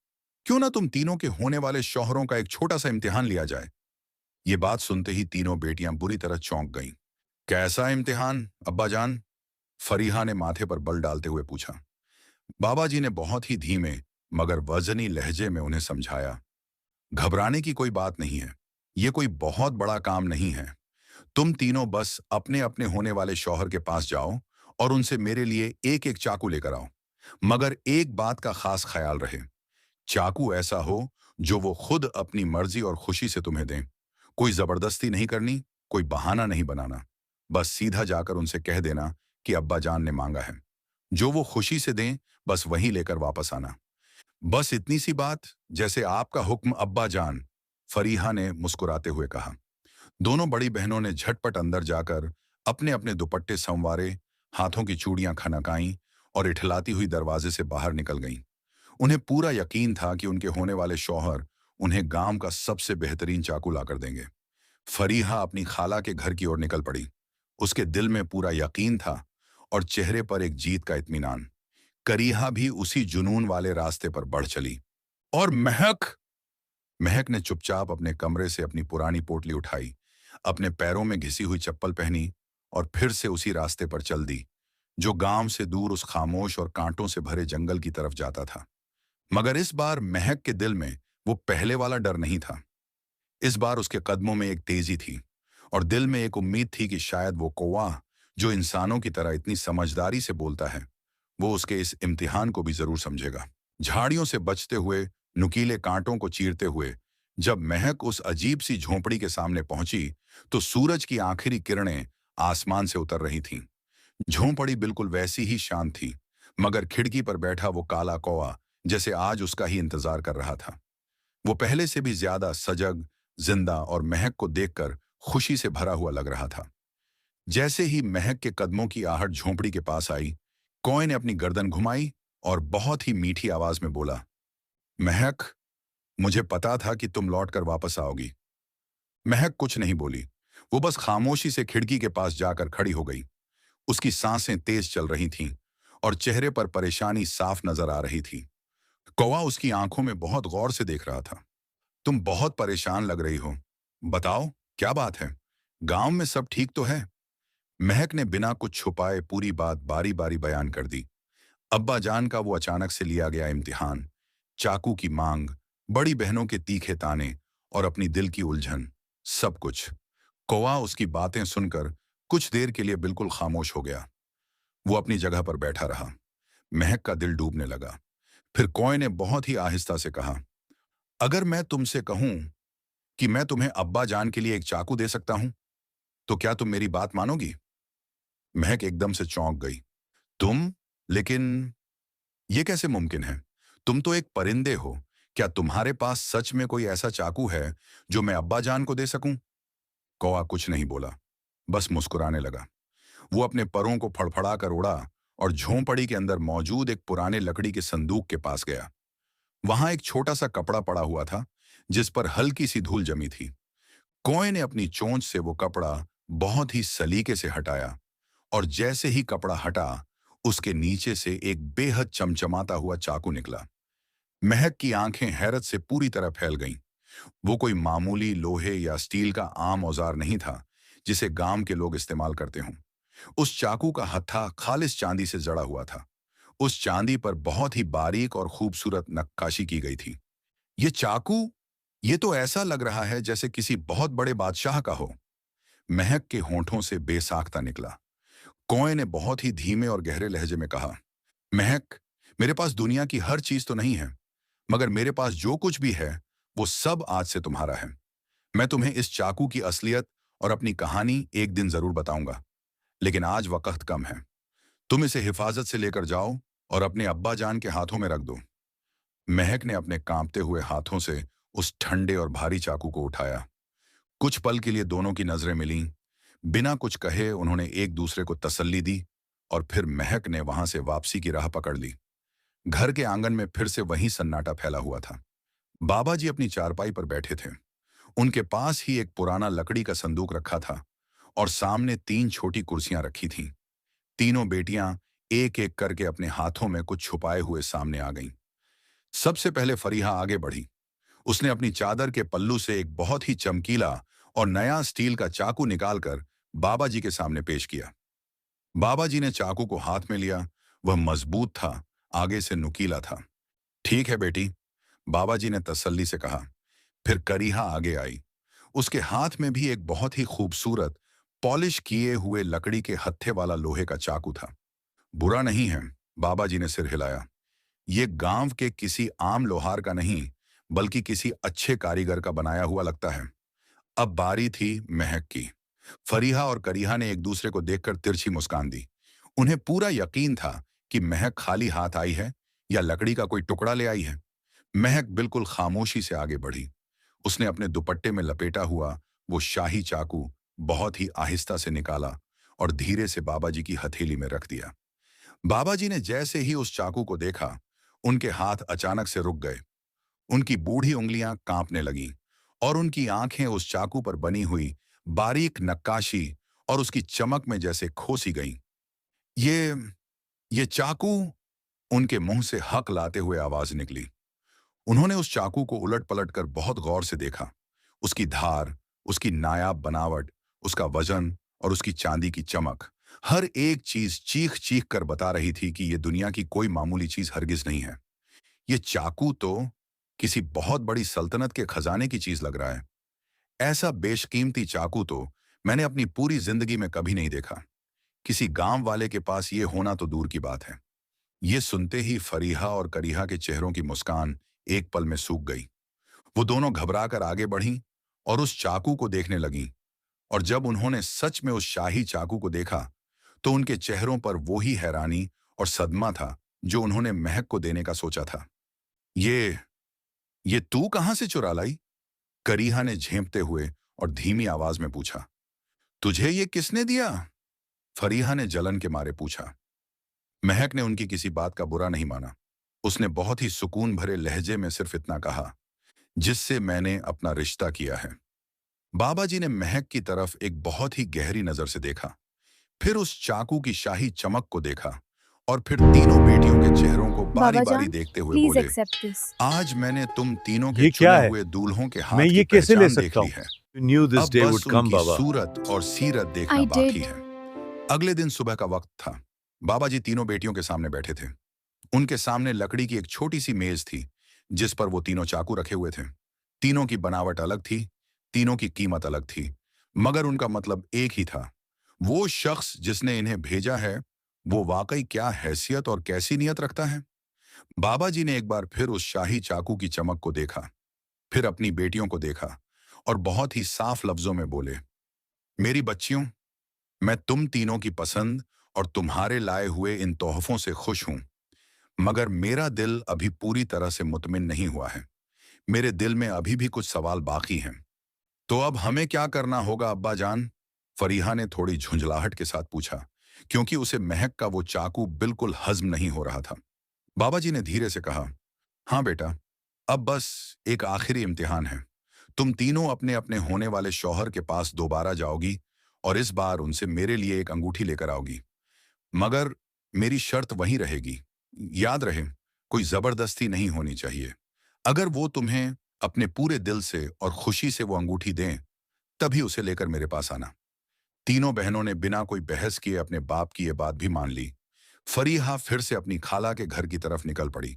क्यों ना तुम तीनों के होने वाले शौहरों का एक छोटा सा इम्तिहान लिया जाए। ये बात सुनते ही तीनों बेटियां बुरी तरह चौंक गईं। कैसा इम्तिहान अब्बा जान? फरीहा ने माथे पर बल डालते हुए पूछा। बाबा जी ने बहुत ही धीमे मगर वजनी लहजे में उन्हें समझाया, घबराने की कोई बात नहीं है, ये कोई बहुत बड़ा काम नहीं है। तुम तीनों बस अपने अपने होने वाले शौहर के पास जाओ और उनसे मेरे लिए एक एक चाकू लेकर आओ। मगर एक बात का खास ख्याल रहे, चाकू ऐसा हो जो वो खुद अपनी मर्जी और खुशी से तुम्हें दें। कोई जबरदस्ती नहीं करनी, कोई बहाना नहीं बनाना। बस सीधा जाकर उनसे कह देना कि अब्बा जान ने मांगा है। जो वो खुशी से दें, बस वही लेकर वापस आना। बस इतनी सी बात, जैसे आपका हुक्म अब्बा जान, फरीहा ने मुस्कुराते हुए कहा। दोनों बड़ी बहनों ने झटपट अंदर जाकर अपने अपने दुपट्टे संवारे, हाथों की चूड़ियां खनकाईं और इठलाती हुई दरवाजे से बाहर निकल गईं। उन्हें पूरा यकीन था कि उनके होने वाले शौहर उन्हें गांव का सबसे बेहतरीन चाकू लाकर देंगे। फरीहा अपनी खाला के घर की ओर निकल पड़ी। उसके दिल में पूरा यकीन था और चेहरे पर एक जीत का इत्मीनान। करीहा भी उसी जुनून वाले रास्ते पर बढ़ चली। और महक महक ने चुपचाप अपने कमरे से अपनी पुरानी पोटली उठाई, अपने पैरों में घिसी हुई चप्पल पहनी और फिर से उसी रास्ते पर चल दी, जो गांव से दूर उस खामोश और कांटों से भरे जंगल की तरफ जाता था। मगर इस बार महक के दिल में वो पहले वाला डर नहीं था। इस बार उसके कदमों में एक तेजी थी और दिल में एक उम्मीद थी कि शायद वो कौवा, जो इंसानों की तरह इतनी समझदारी से बोलता है, वो उसके इस इम्तिहान को भी जरूर समझेगा। झाड़ियों से बचते हुए, नुकीले कांटों को चीरते हुए जब महक उस अजीब सी झोंपड़ी के सामने पहुंची, तो सूरज की आखिरी किरणें आसमान से उतर रही थीं। झोंपड़ी बिल्कुल वैसी ही शांत थी, मगर खिड़की पर बैठा वो काला कौवा जैसे आज उसका ही इंतजार कर रहा था। वो पहले से भी ज्यादा सजग, जिंदा और महक को देखकर खुशी से भरा हुआ लग रहा था। जैसे ही महक के कदमों की आहट झोंपड़ी के पास आई, कौए ने अपनी गर्दन घुमाई और बहुत ही मीठी आवाज में बोला, महक, मुझे पता था कि तुम लौट कर वापस आओगी। महक कुछ नहीं बोली। वो बस खामोशी से खिड़की के पास जाकर खड़ी हो गई। उसकी सांसें तेज चल रही थीं और चेहरे पर परेशानी साफ नजर आ रही थी। कौवा उसकी आंखों में बहुत गौर से देख रहा था। तुम बहुत परेशान लग रही हो। बताओ, क्या बात है? गांव में सब ठीक तो है? महक ने बिना कुछ छुपाए पूरी बात बारी बारी बयान कर दी। अब्बा जान का वो अचानक से लिया गया इम्तिहान, चाकू की मांग, बड़ी बहनों के तीखे ताने और अपनी दिल की उलझन, सब कुछ। कौवा उसकी बातें सुनकर कुछ देर के लिए बिल्कुल खामोश हो गया। वो अपनी जगह पर बैठा रहा। महक का दिल डूबने लगा। फिर कौए ने बहुत ही आहिस्ता से कहा, अगर मैं तुमसे कहूं कि मैं तुम्हें अब्बा जान के लिए एक चाकू दे सकता हूं, तो क्या तुम मेरी बात मानोगी? महक एकदम से चौंक गई। तुम? लेकिन ये कैसे मुमकिन है? तुम तो एक परिंदे हो। क्या तुम्हारे पास सच में कोई ऐसा चाकू है जो मैं अब्बा जान को दे सकूं? कौवा कुछ नहीं बोला, बस मुस्कुराने लगा। वो अपने परों को फड़फड़ा कर उड़ा और झोंपड़ी के अंदर मौजूद एक पुराने लकड़ी के संदूक के पास गया। वहां एक छोटा सा कपड़ा पड़ा हुआ था, जिस पर हल्की सी धूल जमी थी। कौए ने अपनी चोंच से वो कपड़ा बहुत ही सलीके से हटाया, और जैसे ही कपड़ा हटा, उसके नीचे से एक बेहद चमचमाता हुआ चाकू निकला। महक की आंखें हैरत से पूरी तरह फैल गईं। वो कोई मामूली लोहे या स्टील का आम औजार नहीं था, जिसे गांव के लोग इस्तेमाल करते हों। उस चाकू का हत्था खालिस चांदी से जड़ा हुआ था। उस चांदी पर बहुत ही बारीक और खूबसूरत नक्काशी की गई थी। ये चाकू, ये तो ऐसा लग रहा है जैसे किसी बहुत बड़े बादशाह का हो। महक के होंठों से बेसाख्ता निकला। कौए ने बहुत ही धीमे और गहरे लहजे में कहा, महक, मेरे पास दुनिया की हर चीज तो नहीं है, मगर मेरे पास जो कुछ भी है वो सब आज से तुम्हारा है। मैं तुम्हें इस चाकू की असलियत और अपनी कहानी एक दिन जरूर बताऊंगा, लेकिन आज वक्त कम है। तुम इसे हिफाजत से लेकर जाओ और अपने अब्बा जान के हाथों में रख दो। महक ने अपने कांपते हुए हाथों से उस ठंडे और भारी चाकू को उठाया। कुछ पल के लिए दोनों की नजरें मिलीं। बिना कुछ कहे उन्होंने एक दूसरे को तसल्ली दी, और फिर महक ने वहां से वापसी की राह पकड़ ली। घर के आंगन में फिर से वही सन्नाटा फैला हुआ था। बाबा जी अपनी चारपाई पर बैठे थे। उनके पास ही एक पुराना लकड़ी का संदूक रखा था, और सामने 3 छोटी कुर्सियां रखी थीं। तीनों बेटियां एक एक करके अपने हाथों में कुछ छुपाए हुए सामने आ गईं। सबसे पहले फरीहा आगे बढ़ी। उसने अपनी चादर के पल्लू से एक बहुत ही चमकीला और नया स्टील का चाकू निकालकर बाबा जी के सामने पेश किया। बाबा जी ने चाकू को हाथ में लिया। वह मजबूत था, आगे से नुकीला था। ठीक है बेटी, बाबा जी ने तसल्ली से कहा। फिर करीहा आगे आई। उसके हाथ में भी एक बहुत ही खूबसूरत पॉलिश किए हुए लकड़ी के हत्थे वाला लोहे का चाकू था। बुरा नहीं है, बाबा जी ने सिर हिलाया। ये गांव के किसी आम लोहार का नहीं, बल्कि किसी अच्छे कारीगर का बनाया हुआ लगता है। अब बारी थी महक की। फरीहा और करीहा ने एक दूसरे को देखकर तिरछी मुस्कान दी। उन्हें पूरा यकीन था कि महक खाली हाथ आई है या लकड़ी का कोई टुकड़ा ले आई है। महक बिल्कुल खामोशी से आगे बढ़ी। उसने अपने दुपट्टे में लपेटा हुआ वो शाही चाकू बहुत ही आहिस्ता से निकाला और धीरे से बाबा जी की हथेली में रख दिया। बाबा जी ने जैसे ही उस चाकू को देखा, उनके हाथ अचानक से रुक गए। उनकी बूढ़ी उंगलियां कांपने लगीं, और उनकी आंखें उस चाकू पर बनी हुई बारीक नक्काशी और उसकी चमक में जैसे खोसी गईं। ये ये चाकू, उनके मुंह से हक लाते हुए आवाज निकली। उन्होंने उस चाकू को उलट-पलट कर बहुत गौर से देखा। उसकी धार, उसकी नायाब बनावट, उसका वजन और उसकी चांदी की चमक, हर एक चीज चीख-चीख कर बता रही थी कि ये दुनिया की कोई मामूली चीज हरगिज नहीं है। ये चाकू तो किसी बहुत बड़ी सल्तनत के खजाने की चीज लग रहा है। ऐसा बेशकीमती चाकू तो मैंने अपनी पूरी जिंदगी में कभी नहीं देखा। किसी गांव वाले के पास ये होना तो दूर की बात है। ये सुनते ही फरीहा और करीहा के चेहरों की मुस्कान एक पल में सूख गई। वो दोनों घबरा कर आगे बढ़ीं और उस चाकू को देखने लगीं, और जब उन्होंने सच में उस शाही चाकू को देखा, तो उनके चेहरों पर वो ही हैरानी और सदमा था जो उन्होंने महक को देने का सोचा था। ये ये तू कहां से चुरा लाई? करीहा ने झेंपते हुए और धीमी आवाज में पूछा। तुझे ये किसने दिया? फरीहा ने जलन के मारे पूछा। महक ने उनकी किसी बात का बुरा नहीं माना। उसने बहुत ही सुकून भरे लहजे में सिर्फ इतना कहा, जिससे मैंने अपना रिश्ता किया है। बाबा जी ने महक की तरफ एक बहुत ही गहरी नजर से देखा, फिर उस चाकू की शाही चमक को देखा, और फिर तीनों बेटियों के चेहरों को बारी बाबा बारी जान, देखते हुए प्लीज बोले, एक्सेप्ट दिस। आज मैंने तुम तीनों के ये चुने क्या है? हुए दूल्हों के मैं हाथ की ये कैसे ले पहचान देख सकता ली हूँ? है। You knew this अब day बस would come, उनकी बाबा। सूरत और सीरत देखना आई बाकी डिड। है। अगले दिन सुबह का वक्त था। बाबा जी तीनों बेटियों के सामने बैठे थे। उनके सामने लकड़ी की एक छोटी सी मेज थी, जिस पर वो तीनों चाकू रखे हुए थे। तीनों की बनावट अलग थी, तीनों की कीमत अलग थी, मगर उनका मतलब एक ही था। वो शख्स जिसने इन्हें भेजा है, वो वाकई क्या हैसियत और कैसी नीयत रखता है। बाबा जी ने एक बार फिर उस शाही चाकू की चमक को देखा, फिर अपनी बेटियों को देखा और बहुत ही साफ लफ्जों में बोले, मेरी बच्चियों, मैं तुम तीनों की पसंद और तुम्हारे लाए हुए इन तोहफों से खुश हूं, मगर मेरा दिल अभी पूरी तरह से मुतमिन नहीं हुआ है। मेरे दिल में अभी भी कुछ सवाल बाकी हैं। तो अब हमें क्या करना होगा अब्बा जान? फरीहा ने थोड़ी झुंझलाहट के साथ पूछा, क्योंकि उसे महक का वो चाकू बिल्कुल हजम नहीं हो रहा था। बाबा जी ने धीरे से कहा, हाँ बेटा, अब बस एक आखिरी इम्तिहान है। तुम तीनों अपने अपने होने वाले शौहर के पास दोबारा जाओगी और इस बार उनसे मेरे लिए एक अंगूठी लेकर आओगी। मगर मेरी शर्त वही रहेगी, याद रहे, कोई जबरदस्ती नहीं होनी चाहिए। अगर वो तुम्हें अपने पूरे दिल से और खुशी से वो अंगूठी दें, तभी उसे लेकर मेरे पास आना। तीनों बहनों ने बिना कोई बहस किए अपने बाप की ये बात भी मान ली। फरीहा फिर से अपनी खाला के घर की तरफ निकल पड़ी।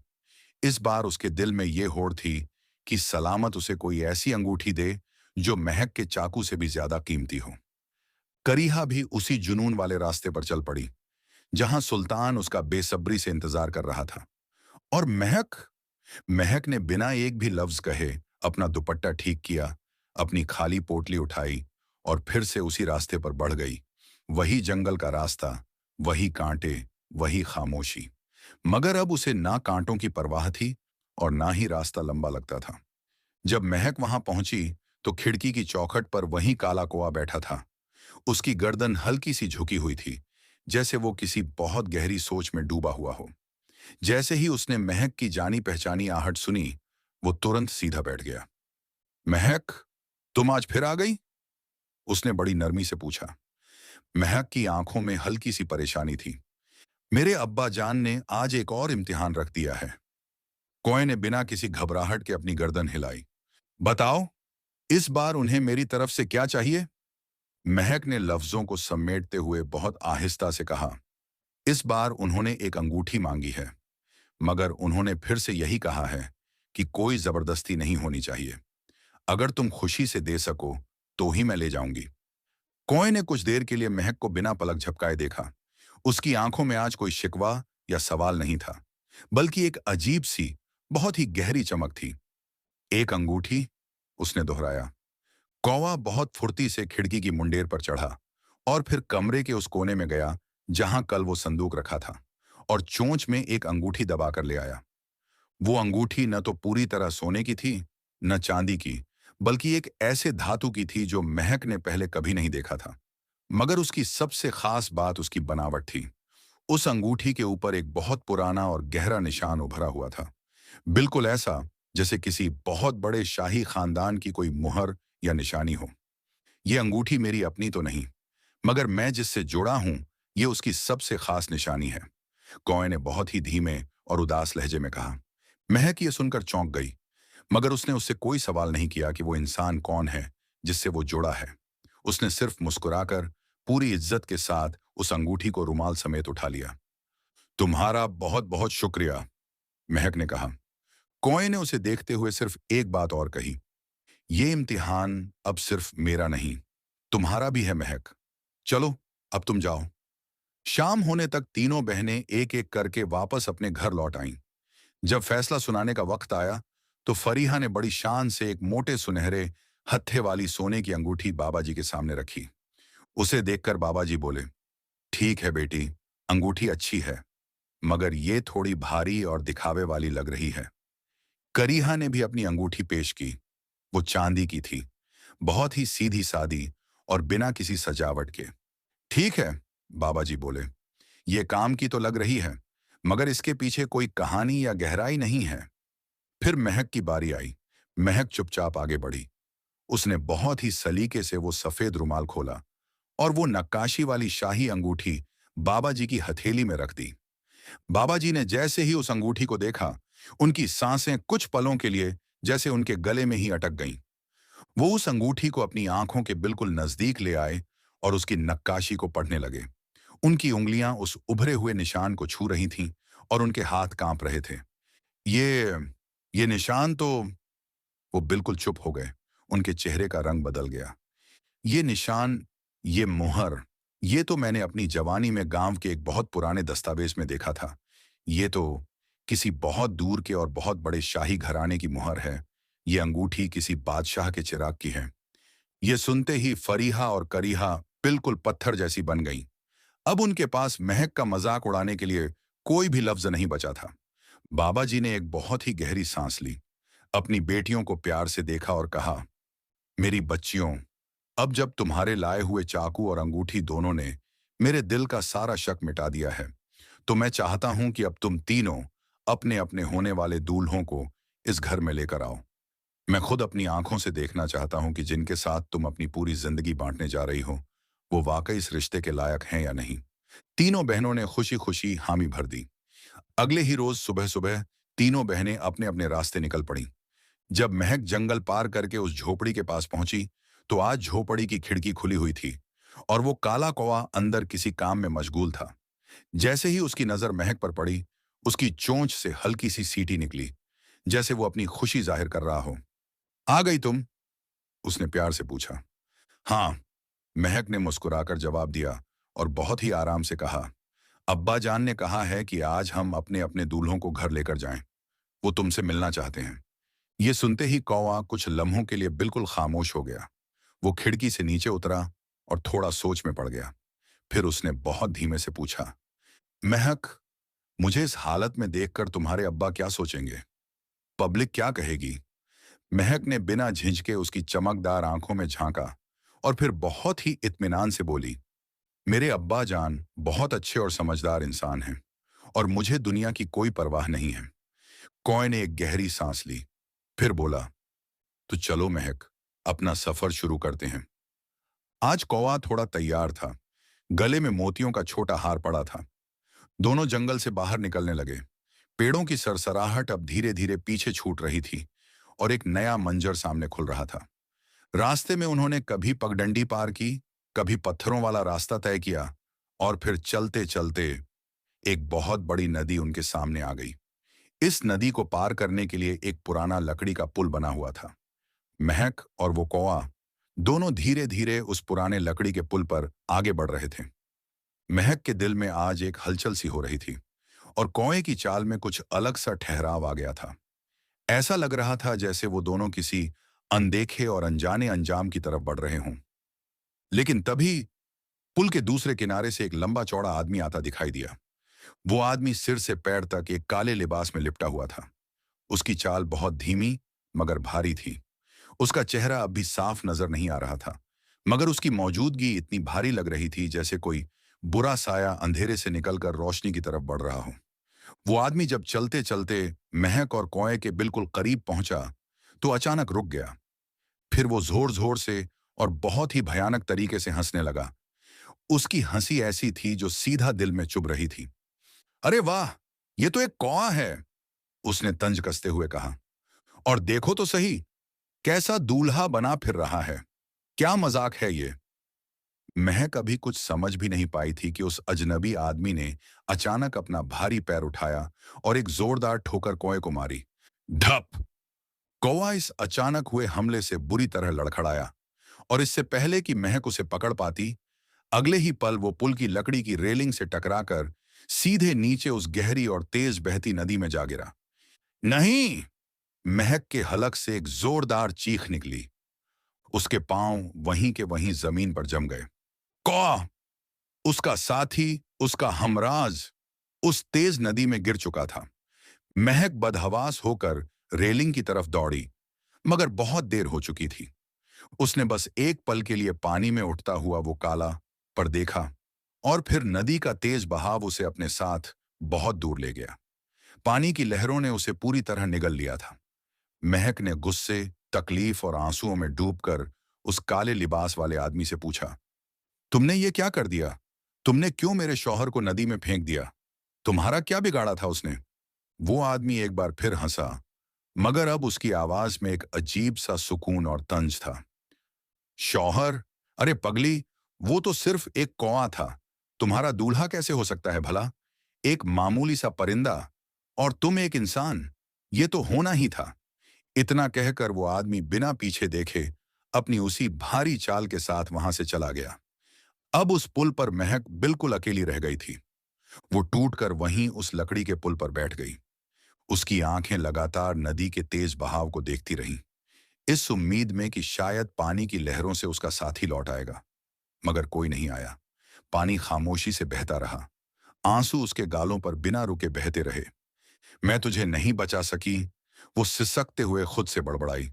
इस बार उसके दिल में ये होड़ थी कि सलामत उसे कोई ऐसी अंगूठी दे जो महक के चाकू से भी ज्यादा कीमती हो। करीहा भी उसी जुनून वाले रास्ते पर चल पड़ी, जहां सुल्तान उसका बेसब्री से इंतजार कर रहा था। और महक महक ने बिना एक भी लफ्ज कहे अपना दुपट्टा ठीक किया, अपनी खाली पोटली उठाई और फिर से उसी रास्ते पर बढ़ गई। वही जंगल का रास्ता, वही कांटे, वही खामोशी। मगर अब उसे ना कांटों की परवाह थी और ना ही रास्ता लंबा लगता था। जब महक वहां पहुंची तो खिड़की की चौखट पर वही काला कौआ बैठा था। उसकी गर्दन हल्की सी झुकी हुई थी, जैसे वो किसी बहुत गहरी सोच में डूबा हुआ हो। जैसे ही उसने महक की जानी पहचानी आहट सुनी, वो तुरंत सीधा बैठ गया। महक, तुम आज फिर आ गई? उसने बड़ी नरमी से पूछा। महक की आंखों में हल्की सी परेशानी थी। मेरे अब्बा जान ने आज एक और इम्तिहान रख दिया है। कौए ने बिना किसी घबराहट के अपनी गर्दन हिलाई। बताओ, इस बार उन्हें मेरी तरफ से क्या चाहिए? महक ने लफ्जों को समेटते हुए बहुत आहिस्ता से कहा, इस बार उन्होंने एक अंगूठी मांगी है, मगर उन्होंने फिर से यही कहा है कि कोई जबरदस्ती नहीं होनी चाहिए। अगर तुम खुशी से दे सको तो ही मैं ले जाऊंगी। कौए ने कुछ देर के लिए महक को बिना पलक झपकाए देखा। उसकी आंखों में आज कोई शिकवा या सवाल नहीं था, बल्कि एक अजीब सी, बहुत ही गहरी चमक थी। एक अंगूठी, उसने दोहराया। कौवा बहुत फुर्ती से खिड़की की मुंडेर पर चढ़ा और फिर कमरे के उस कोने में गया जहां कल वो संदूक रखा था, और चोंच में एक अंगूठी दबाकर ले आया। वो अंगूठी न तो पूरी तरह सोने की थी, न चांदी की, बल्कि एक ऐसे धातु की थी जो महक ने पहले कभी नहीं देखा था। मगर उसकी सबसे खास बात उसकी बनावट थी। उस अंगूठी के ऊपर एक बहुत पुराना और गहरा निशान उभरा हुआ था, बिल्कुल ऐसा जैसे किसी बहुत बड़े शाही खानदान की कोई मुहर या निशानी हो। ये अंगूठी मेरी अपनी तो नहीं, मगर मैं जिससे जुड़ा हूं, ये उसकी सबसे खास निशानी है, कौए ने बहुत ही धीमे और उदास लहजे में कहा। महक ये सुनकर चौंक गई, मगर उसने उससे कोई सवाल नहीं किया कि वो इंसान कौन है जिससे वो जुड़ा है। उसने सिर्फ मुस्कुराकर पूरी इज्जत के साथ उस अंगूठी को रुमाल समेत उठा लिया। तुम्हारा बहुत बहुत शुक्रिया, महक ने कहा। कौए ने उसे देखते हुए सिर्फ एक बात और कही, ये इम्तिहान अब सिर्फ मेरा नहीं, तुम्हारा भी है महक। चलो, अब तुम जाओ। शाम होने तक तीनों बहनें एक एक करके वापस अपने घर लौट आईं। जब फैसला सुनाने का वक्त आया, तो फरीहा ने बड़ी शान से एक मोटे सुनहरे हत्थे वाली सोने की अंगूठी बाबा जी के सामने रखी। उसे देखकर बाबा जी बोले, ठीक है बेटी, अंगूठी अच्छी है, मगर ये थोड़ी भारी और दिखावे वाली लग रही है। करीहा ने भी अपनी अंगूठी पेश की। वो चांदी की थी, बहुत ही सीधी सादी और बिना किसी सजावट के। ठीक है, बाबा जी बोले, ये काम की तो लग रही है, मगर इसके पीछे कोई कहानी या गहराई नहीं है। फिर महक की बारी आई। महक चुपचाप आगे बढ़ी। उसने बहुत ही सलीके से वो सफेद रुमाल खोला और वो नक्काशी वाली शाही अंगूठी बाबा जी की हथेली में रख दी। बाबा जी ने जैसे ही उस अंगूठी को देखा, उनकी सांसें कुछ पलों के लिए जैसे उनके गले में ही अटक गईं। वो उस अंगूठी को अपनी आंखों के बिल्कुल नजदीक ले आए और उसकी नक्काशी को पढ़ने लगे। उनकी उंगलियां उस उभरे हुए निशान को छू रही थीं और उनके हाथ कांप रहे थे। ये ये निशान तो वो बिल्कुल चुप हो गए। उनके चेहरे का रंग बदल गया। ये निशान, ये मुहर, ये तो मैंने अपनी जवानी में गांव के एक बहुत पुराने दस्तावेज में देखा था। ये तो किसी बहुत दूर के और बहुत बड़े शाही घराने की मुहर है। ये अंगूठी किसी बादशाह के चिराग की है। ये सुनते ही फरीहा और करीहा बिल्कुल पत्थर जैसी बन गईं। अब उनके पास महक का मजाक उड़ाने के लिए कोई भी लफ्ज नहीं बचा था। बाबा जी ने एक बहुत ही गहरी सांस ली, अपनी बेटियों को प्यार से देखा और कहा, मेरी बच्चियों, अब जब तुम्हारे लाए हुए चाकू और अंगूठी दोनों ने मेरे दिल का सारा शक मिटा दिया है, तो मैं चाहता हूं कि अब तुम तीनों अपने अपने होने वाले दूल्हों को इस घर में लेकर आओ। मैं खुद अपनी आंखों से देखना चाहता हूं कि जिनके साथ तुम अपनी पूरी जिंदगी बांटने जा रही हो, वो वाकई इस रिश्ते के लायक हैं या नहीं। तीनों बहनों ने खुशी खुशी हामी भर दी। अगले ही रोज सुबह सुबह तीनों बहनें अपने अपने रास्ते निकल पड़ी। जब महक जंगल पार करके उस झोपड़ी के पास पहुंची, तो आज झोपड़ी की खिड़की खुली हुई थी और वो काला कौवा अंदर किसी काम में मशगूल था। जैसे ही उसकी नजर महक पर पड़ी, उसकी चोंच से हल्की सी सीटी निकली, जैसे वो अपनी खुशी जाहिर कर रहा हो। आ गई तुम? उसने प्यार से पूछा। हाँ, महक ने मुस्कुराकर जवाब दिया और बहुत ही आराम से कहा, अब्बा जान ने कहा है कि आज हम अपने अपने दूल्हों को घर लेकर जाएं। वो तुमसे मिलना चाहते हैं। ये सुनते ही कौवा कुछ लम्हों के लिए बिल्कुल खामोश हो गया। वो खिड़की से नीचे उतरा और थोड़ा सोच में पड़ गया। फिर उसने बहुत धीमे से पूछा, महक, मुझे इस हालत में देखकर तुम्हारे अब्बा क्या सोचेंगे? पब्लिक क्या कहेगी? महक ने बिना झिझके उसकी चमकदार आंखों में झांका और फिर बहुत ही इत्मीनान से बोली, मेरे अब्बा जान बहुत अच्छे और समझदार इंसान हैं और मुझे दुनिया की कोई परवाह नहीं है। कौए ने एक गहरी सांस ली, फिर बोला, तो चलो महक, अपना सफर शुरू करते हैं। आज कौवा थोड़ा तैयार था। गले में मोतियों का छोटा हार पड़ा था। दोनों जंगल से बाहर निकलने लगे। पेड़ों की सरसराहट अब धीरे धीरे पीछे छूट रही थी और एक नया मंजर सामने खुल रहा था। रास्ते में उन्होंने कभी पगडंडी पार की, कभी पत्थरों वाला रास्ता तय किया और फिर चलते चलते एक बहुत बड़ी नदी उनके सामने आ गई। इस नदी को पार करने के लिए एक पुराना लकड़ी का पुल बना हुआ था। महक और वो कौवा दोनों धीरे धीरे उस पुराने लकड़ी के पुल पर आगे बढ़ रहे थे। महक के दिल में आज एक हलचल सी हो रही थी और कौए की चाल में कुछ अलग सा ठहराव आ गया था। ऐसा लग रहा था जैसे वो दोनों किसी अनदेखे और अनजाने अंजाम की तरफ बढ़ रहे हों। लेकिन तभी पुल के दूसरे किनारे से एक लंबा चौड़ा आदमी आता दिखाई दिया। वो आदमी सिर से पैर तक एक काले लिबास में लिपटा हुआ था। उसकी चाल बहुत धीमी मगर भारी थी। उसका चेहरा अब भी साफ नजर नहीं आ रहा था, मगर उसकी मौजूदगी इतनी भारी लग रही थी जैसे कोई बुरा साया अंधेरे से निकलकर रोशनी की तरफ बढ़ रहा हो। वो आदमी जब चलते चलते महक और कौए के बिल्कुल करीब पहुंचा, तो अचानक रुक गया। फिर वो जोर जोर से और बहुत ही भयानक तरीके से हंसने लगा। उसकी हंसी ऐसी थी जो सीधा दिल में चुभ रही थी। अरे वाह, ये तो एक कौआ है, उसने तंज कसते हुए कहा। और देखो तो सही, कैसा दूल्हा बना फिर रहा है। क्या मजाक है ये? महक अभी कुछ समझ भी नहीं पाई थी कि उस अजनबी आदमी ने अचानक अपना भारी पैर उठाया और एक जोरदार ठोकर कौए को मारी। धप! कौवा इस अचानक हुए हमले से बुरी तरह लड़खड़ाया और इससे पहले कि महक उसे पकड़ पाती, अगले ही पल वो पुल की लकड़ी की रेलिंग से टकराकर सीधे नीचे उस गहरी और तेज बहती नदी में जा गिरा। नहीं! महक के हलक से एक जोरदार चीख निकली। उसके पांव वहीं के वहीं जमीन पर जम गए। कौआ, उसका साथी, उसका हमराज उस तेज नदी में गिर चुका था। महक बदहवास होकर रेलिंग की तरफ दौड़ी, मगर बहुत देर हो चुकी थी। उसने बस एक पल के लिए पानी में उठता हुआ वो काला पर देखा और फिर नदी का तेज बहाव उसे अपने साथ बहुत दूर ले गया। पानी की लहरों ने उसे पूरी तरह निगल लिया था। महक ने गुस्से, तकलीफ और आंसुओं में डूबकर उस काले लिबास वाले आदमी से पूछा, तुमने ये क्या कर दिया? तुमने क्यों मेरे शौहर को नदी में फेंक दिया? तुम्हारा क्या बिगाड़ा था उसने? वो आदमी एक बार फिर हंसा, मगर अब उसकी आवाज में एक अजीब सा सुकून और तंज था। शौहर? अरे पगली, वो तो सिर्फ एक कौवा था। तुम्हारा दूल्हा कैसे हो सकता है भला? एक मामूली सा परिंदा, और तुम एक इंसान। ये तो होना ही था। इतना कहकर वो आदमी बिना पीछे देखे अपनी उसी भारी चाल के साथ वहां से चला गया। अब उस पुल पर महक बिल्कुल अकेली रह गई थी। वो टूटकर वहीं उस लकड़ी के पुल पर बैठ गई। उसकी आंखें लगातार नदी के तेज बहाव को देखती रहीं, इस उम्मीद में कि शायद पानी की लहरों से उसका साथी लौट आएगा। मगर कोई नहीं आया। पानी खामोशी से बहता रहा। आंसू उसके गालों पर बिना रुके बहते रहे। मैं तुझे नहीं बचा सकी, वो सिसकते हुए खुद से बड़बड़ाई।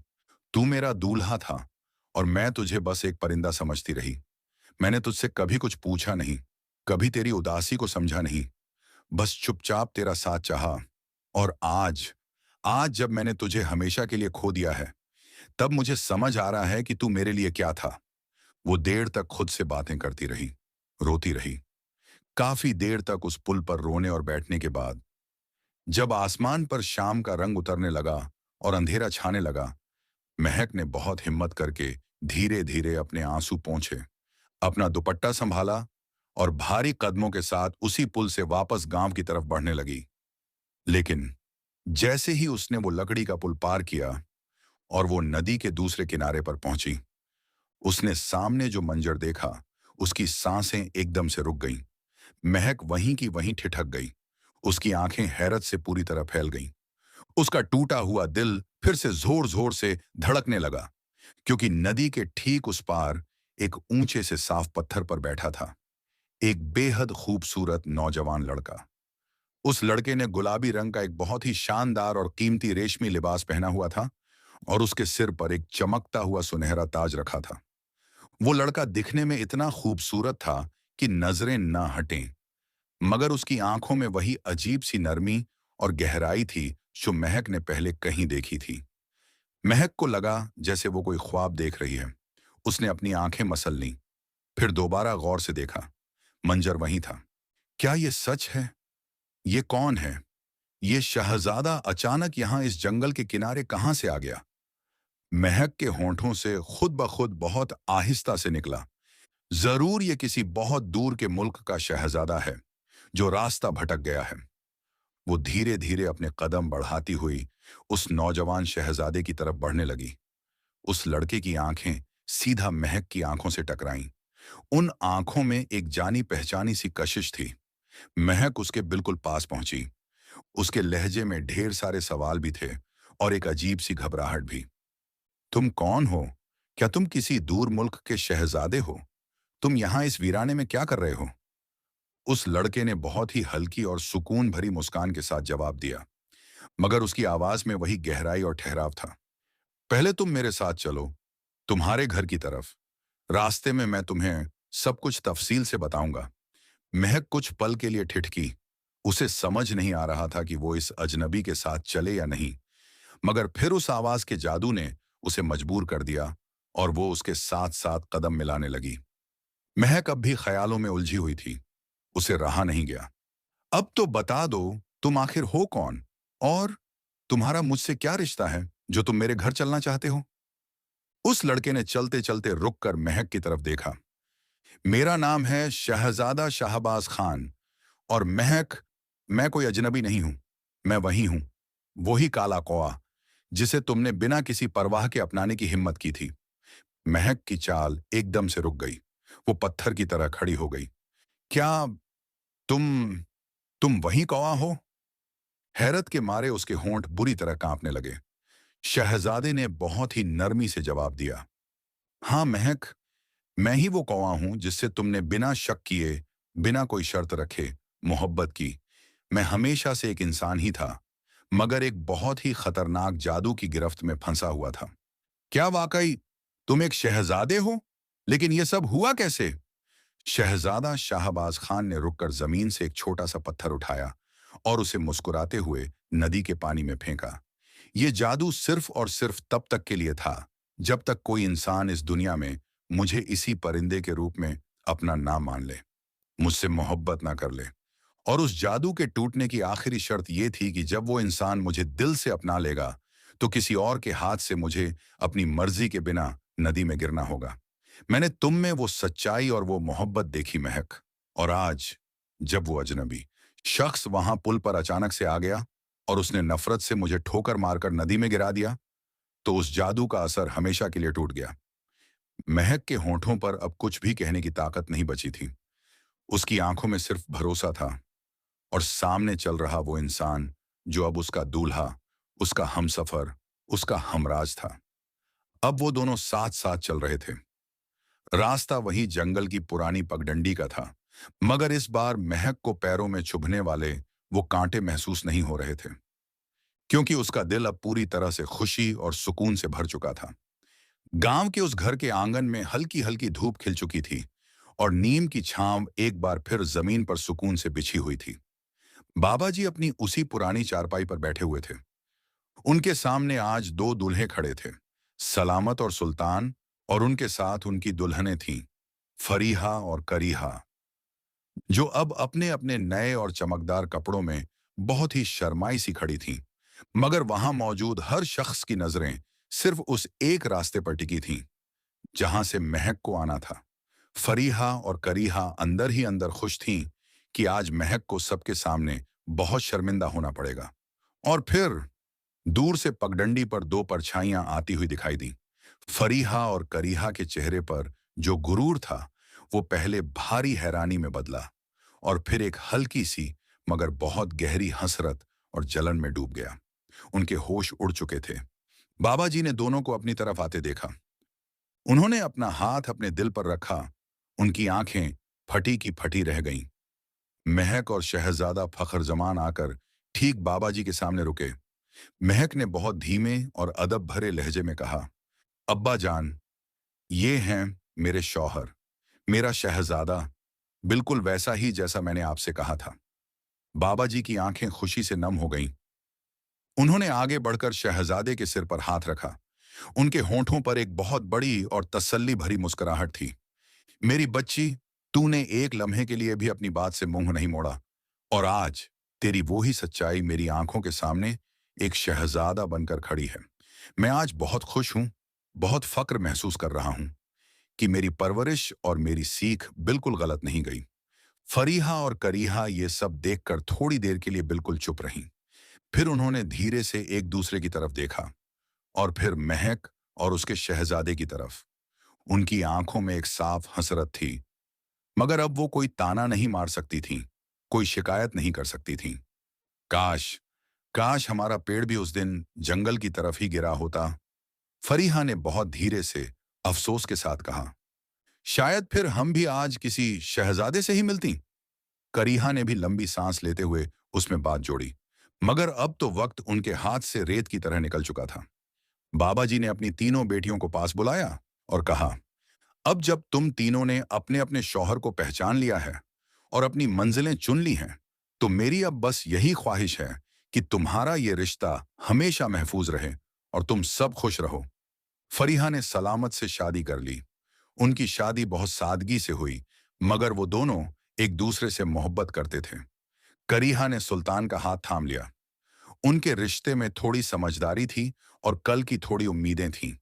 तू मेरा दूल्हा था और मैं तुझे बस एक परिंदा समझती रही। मैंने तुझसे कभी कुछ पूछा नहीं, कभी तेरी उदासी को समझा नहीं, बस चुपचाप तेरा साथ चाहा। और आज, आज जब मैंने तुझे हमेशा के लिए खो दिया है, तब मुझे समझ आ रहा है कि तू मेरे लिए क्या था। वो देर तक खुद से बातें करती रही, रोती रही। काफी देर तक उस पुल पर रोने और बैठने के बाद, जब आसमान पर शाम का रंग उतरने लगा और अंधेरा छाने लगा, महक ने बहुत हिम्मत करके धीरे धीरे अपने आंसू पोंछे, अपना दुपट्टा संभाला और भारी कदमों के साथ उसी पुल से वापस गांव की तरफ बढ़ने लगी। लेकिन जैसे ही उसने वो लकड़ी का पुल पार किया और वो नदी के दूसरे किनारे पर पहुंची, उसने सामने जो मंजर देखा, उसकी सांसें एकदम से रुक गईं। महक वहीं की वहीं ठिठक गई। उसकी आंखें हैरत से पूरी तरह फैल गईं। उसका टूटा हुआ दिल फिर से जोर जोर से धड़कने लगा, क्योंकि नदी के ठीक उस पार एक ऊंचे से साफ पत्थर पर बैठा था एक बेहद खूबसूरत नौजवान लड़का। उस लड़के ने गुलाबी रंग का एक बहुत ही शानदार और कीमती रेशमी लिबास पहना हुआ था और उसके सिर पर एक चमकता हुआ सुनहरा ताज रखा था। वो लड़का दिखने में इतना खूबसूरत था कि नजरें ना हटें, मगर उसकी आंखों में वही अजीब सी नरमी और गहराई थी जो महक ने पहले कहीं देखी थी। महक को लगा जैसे वो कोई ख्वाब देख रही है। उसने अपनी आंखें मसल लीं, फिर दोबारा गौर से देखा। मंजर वही था। क्या ये सच है? ये कौन है? ये शहजादा अचानक यहां इस जंगल के किनारे कहां से आ गया? महक के होंठों से खुद ब खुद बहुत आहिस्ता से निकला, जरूर ये किसी बहुत दूर के मुल्क का शहजादा है जो रास्ता भटक गया है। वो धीरे धीरे अपने कदम बढ़ाती हुई उस नौजवान शहजादे की तरफ बढ़ने लगी। उस लड़के की आंखें सीधा महक की आंखों से टकराईं। उन आंखों में एक जानी पहचानी सी कशिश थी। महक उसके बिल्कुल पास पहुंची। उसके लहजे में ढेर सारे सवाल भी थे और एक अजीब सी घबराहट भी। तुम कौन हो? क्या तुम किसी दूर मुल्क के शहजादे हो? तुम यहां इस वीराने में क्या कर रहे हो? उस लड़के ने बहुत ही हल्की और सुकून भरी मुस्कान के साथ जवाब दिया, मगर उसकी आवाज में वही गहराई और ठहराव था। पहले तुम मेरे साथ चलो, तुम्हारे घर की तरफ। रास्ते में मैं तुम्हें सब कुछ तफसील से बताऊंगा। महक कुछ पल के लिए ठिठकी। उसे समझ नहीं आ रहा था कि वो इस अजनबी के साथ चले या नहीं, मगर फिर उस आवाज के जादू ने उसे मजबूर कर दिया और वो उसके साथ साथ कदम मिलाने लगी। महक अब भी ख्यालों में उलझी हुई थी। उसे रहा नहीं गया। अब तो बता दो, तुम आखिर हो कौन? और तुम्हारा मुझसे क्या रिश्ता है जो तुम मेरे घर चलना चाहते हो? उस लड़के ने चलते चलते रुककर महक की तरफ देखा। मेरा नाम है शहजादा शाहबाज खान। और महक, मैं कोई अजनबी नहीं हूं। मैं वही हूं, वही काला कौआ जिसे तुमने बिना किसी परवाह के अपनाने की हिम्मत की थी। महक की चाल एकदम से रुक गई। वो पत्थर की तरह खड़ी हो गई। क्या तुम तुम वही कौआ हो? हैरत के मारे उसके होंठ बुरी तरह कांपने लगे। शहजादे ने बहुत ही नरमी से जवाब दिया, हाँ महक, मैं ही वो कौवा हूं जिससे तुमने बिना शक किए, बिना कोई शर्त रखे मोहब्बत की। मैं हमेशा से एक इंसान ही था, मगर एक बहुत ही खतरनाक जादू की गिरफ्त में फंसा हुआ था। क्या वाकई तुम एक शहजादे हो? लेकिन यह सब हुआ कैसे? शहजादा शाहबाज खान ने रुककर जमीन से एक छोटा सा पत्थर उठाया और उसे मुस्कुराते हुए नदी के पानी में फेंका। ये जादू सिर्फ और सिर्फ तब तक के लिए था जब तक कोई इंसान इस दुनिया में मुझे इसी परिंदे के रूप में अपना ना मान ले, मुझसे मोहब्बत ना कर ले और उस जादू के टूटने की आखिरी शर्त यह थी कि जब वो इंसान मुझे दिल से अपना लेगा तो किसी और के हाथ से मुझे अपनी मर्जी के बिना नदी में गिरना होगा। मैंने तुम में वो सच्चाई और वो मोहब्बत देखी महक। और आज जब वो अजनबी शख्स वहां पुल पर अचानक से आ गया और उसने नफरत से मुझे ठोकर मारकर नदी में गिरा दिया, तो उस जादू का असर हमेशा के लिए टूट गया। महक के होंठों पर अब कुछ भी कहने की ताकत नहीं बची थी। उसकी आंखों में सिर्फ भरोसा था और सामने चल रहा वो इंसान जो अब उसका दूल्हा, उसका हमसफर, उसका हमराज था। अब वो दोनों साथ साथ चल रहे थे। रास्ता वही जंगल की पुरानी पगडंडी का था, मगर इस बार महक को पैरों में चुभने वाले वो कांटे महसूस नहीं हो रहे थे, क्योंकि उसका दिल अब पूरी तरह से खुशी और सुकून से भर चुका था। गांव के उस घर के आंगन में हल्की हल्की धूप खिल चुकी थी और नीम की छांव एक बार फिर जमीन पर सुकून से बिछी हुई थी। बाबा जी अपनी उसी पुरानी चारपाई पर बैठे हुए थे। उनके सामने आज दो दूल्हे खड़े थे, सलामत और सुल्तान, और उनके साथ उनकी दुल्हनें थीं, फरीहा और करीहा, जो अब अपने अपने नए और चमकदार कपड़ों में बहुत ही शर्माई सी खड़ी थीं। मगर वहां मौजूद हर शख्स की नजरें सिर्फ उस एक रास्ते पर टिकी थीं, जहां से महक को आना था। फरीहा और करीहा अंदर ही अंदर खुश थीं कि आज महक को सबके सामने बहुत शर्मिंदा होना पड़ेगा। और फिर दूर से पगडंडी पर दो परछाइयां आती हुई दिखाई दी। फरीहा और करीहा के चेहरे पर जो गुरूर था, वो पहले भारी हैरानी में बदला और फिर एक हल्की सी मगर बहुत गहरी हसरत और जलन में डूब गया। उनके होश उड़ चुके थे। बाबा जी ने दोनों को अपनी तरफ आते देखा। उन्होंने अपना हाथ अपने दिल पर रखा। उनकी आंखें फटी की फटी रह गईं। महक और शहजादा फखर जमान आकर ठीक बाबा जी के सामने रुके। महक ने बहुत धीमे और अदब भरे लहजे में कहा, अब्बा जान, ये हैं मेरे शौहर, मेरा शहजादा, बिल्कुल वैसा ही जैसा मैंने आपसे कहा था। बाबा जी की आंखें खुशी से नम हो गईं। उन्होंने आगे बढ़कर शहजादे के सिर पर हाथ रखा। उनके होंठों पर एक बहुत बड़ी और तसल्ली भरी मुस्कुराहट थी। मेरी बच्ची, तूने एक लम्हे के लिए भी अपनी बात से मुंह नहीं मोड़ा, और आज तेरी वो ही सच्चाई मेरी आंखों के सामने एक शहजादा बनकर खड़ी है। मैं आज बहुत खुश हूं, बहुत फक्र महसूस कर रहा हूं कि मेरी परवरिश और मेरी सीख बिल्कुल गलत नहीं गई। फरीहा और करीहा ये सब देखकर थोड़ी देर के लिए बिल्कुल चुप रहीं। फिर उन्होंने धीरे से एक दूसरे की तरफ देखा और फिर महक और उसके शहजादे की तरफ। उनकी आंखों में एक साफ हसरत थी, मगर अब वो कोई ताना नहीं मार सकती थीं, कोई शिकायत नहीं कर सकती थीं। काश, काश हमारा पेड़ भी उस दिन जंगल की तरफ ही गिरा होता। फरीहा ने बहुत धीरे से अफसोस के साथ कहा। शायद फिर हम भी आज किसी शहजादे से ही मिलती। करीहा ने भी लंबी सांस लेते हुए उसमें बात जोड़ी। मगर अब तो वक्त उनके हाथ से रेत की तरह निकल चुका था। बाबा जी ने अपनी तीनों बेटियों को पास बुलाया और कहा, अब जब तुम तीनों ने अपने अपने शौहर को पहचान लिया है और अपनी मंजिलें चुन ली हैं, तो मेरी अब बस यही ख्वाहिश है कि तुम्हारा ये रिश्ता हमेशा महफूज रहे और तुम सब खुश रहो। फरीहा ने सलामत से शादी कर ली। उनकी शादी बहुत सादगी से हुई, मगर वो दोनों एक दूसरे से मोहब्बत करते थे। करीहा ने सुल्तान का हाथ थाम लिया। उनके रिश्ते में थोड़ी समझदारी थी और कल की थोड़ी उम्मीदें थीं।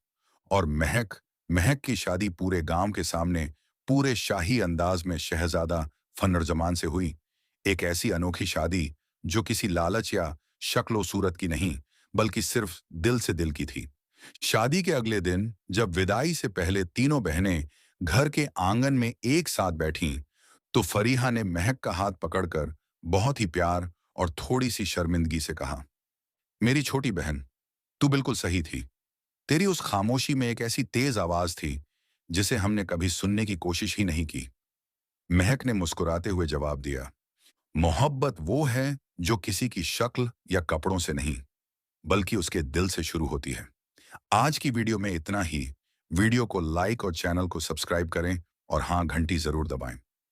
और महक महक की शादी पूरे गांव के सामने पूरे शाही अंदाज में शहजादा फन्नरजमान से हुई। एक ऐसी अनोखी शादी जो किसी लालच या शक्ल सूरत की नहीं, बल्कि सिर्फ दिल से दिल की थी। शादी के अगले दिन जब विदाई से पहले तीनों बहनें घर के आंगन में एक साथ बैठीं, तो फरीहा ने महक का हाथ पकड़कर बहुत ही प्यार और थोड़ी सी शर्मिंदगी से कहा, मेरी छोटी बहन, तू बिल्कुल सही थी। तेरी उस खामोशी में एक ऐसी तेज आवाज थी जिसे हमने कभी सुनने की कोशिश ही नहीं की। महक ने मुस्कुराते हुए जवाब दिया, मोहब्बत वो है जो किसी की शक्ल या कपड़ों से नहीं, बल्कि उसके दिल से शुरू होती है। आज की वीडियो में इतना ही। वीडियो को लाइक और चैनल को सब्सक्राइब करें और हाँ, घंटी जरूर दबाएं।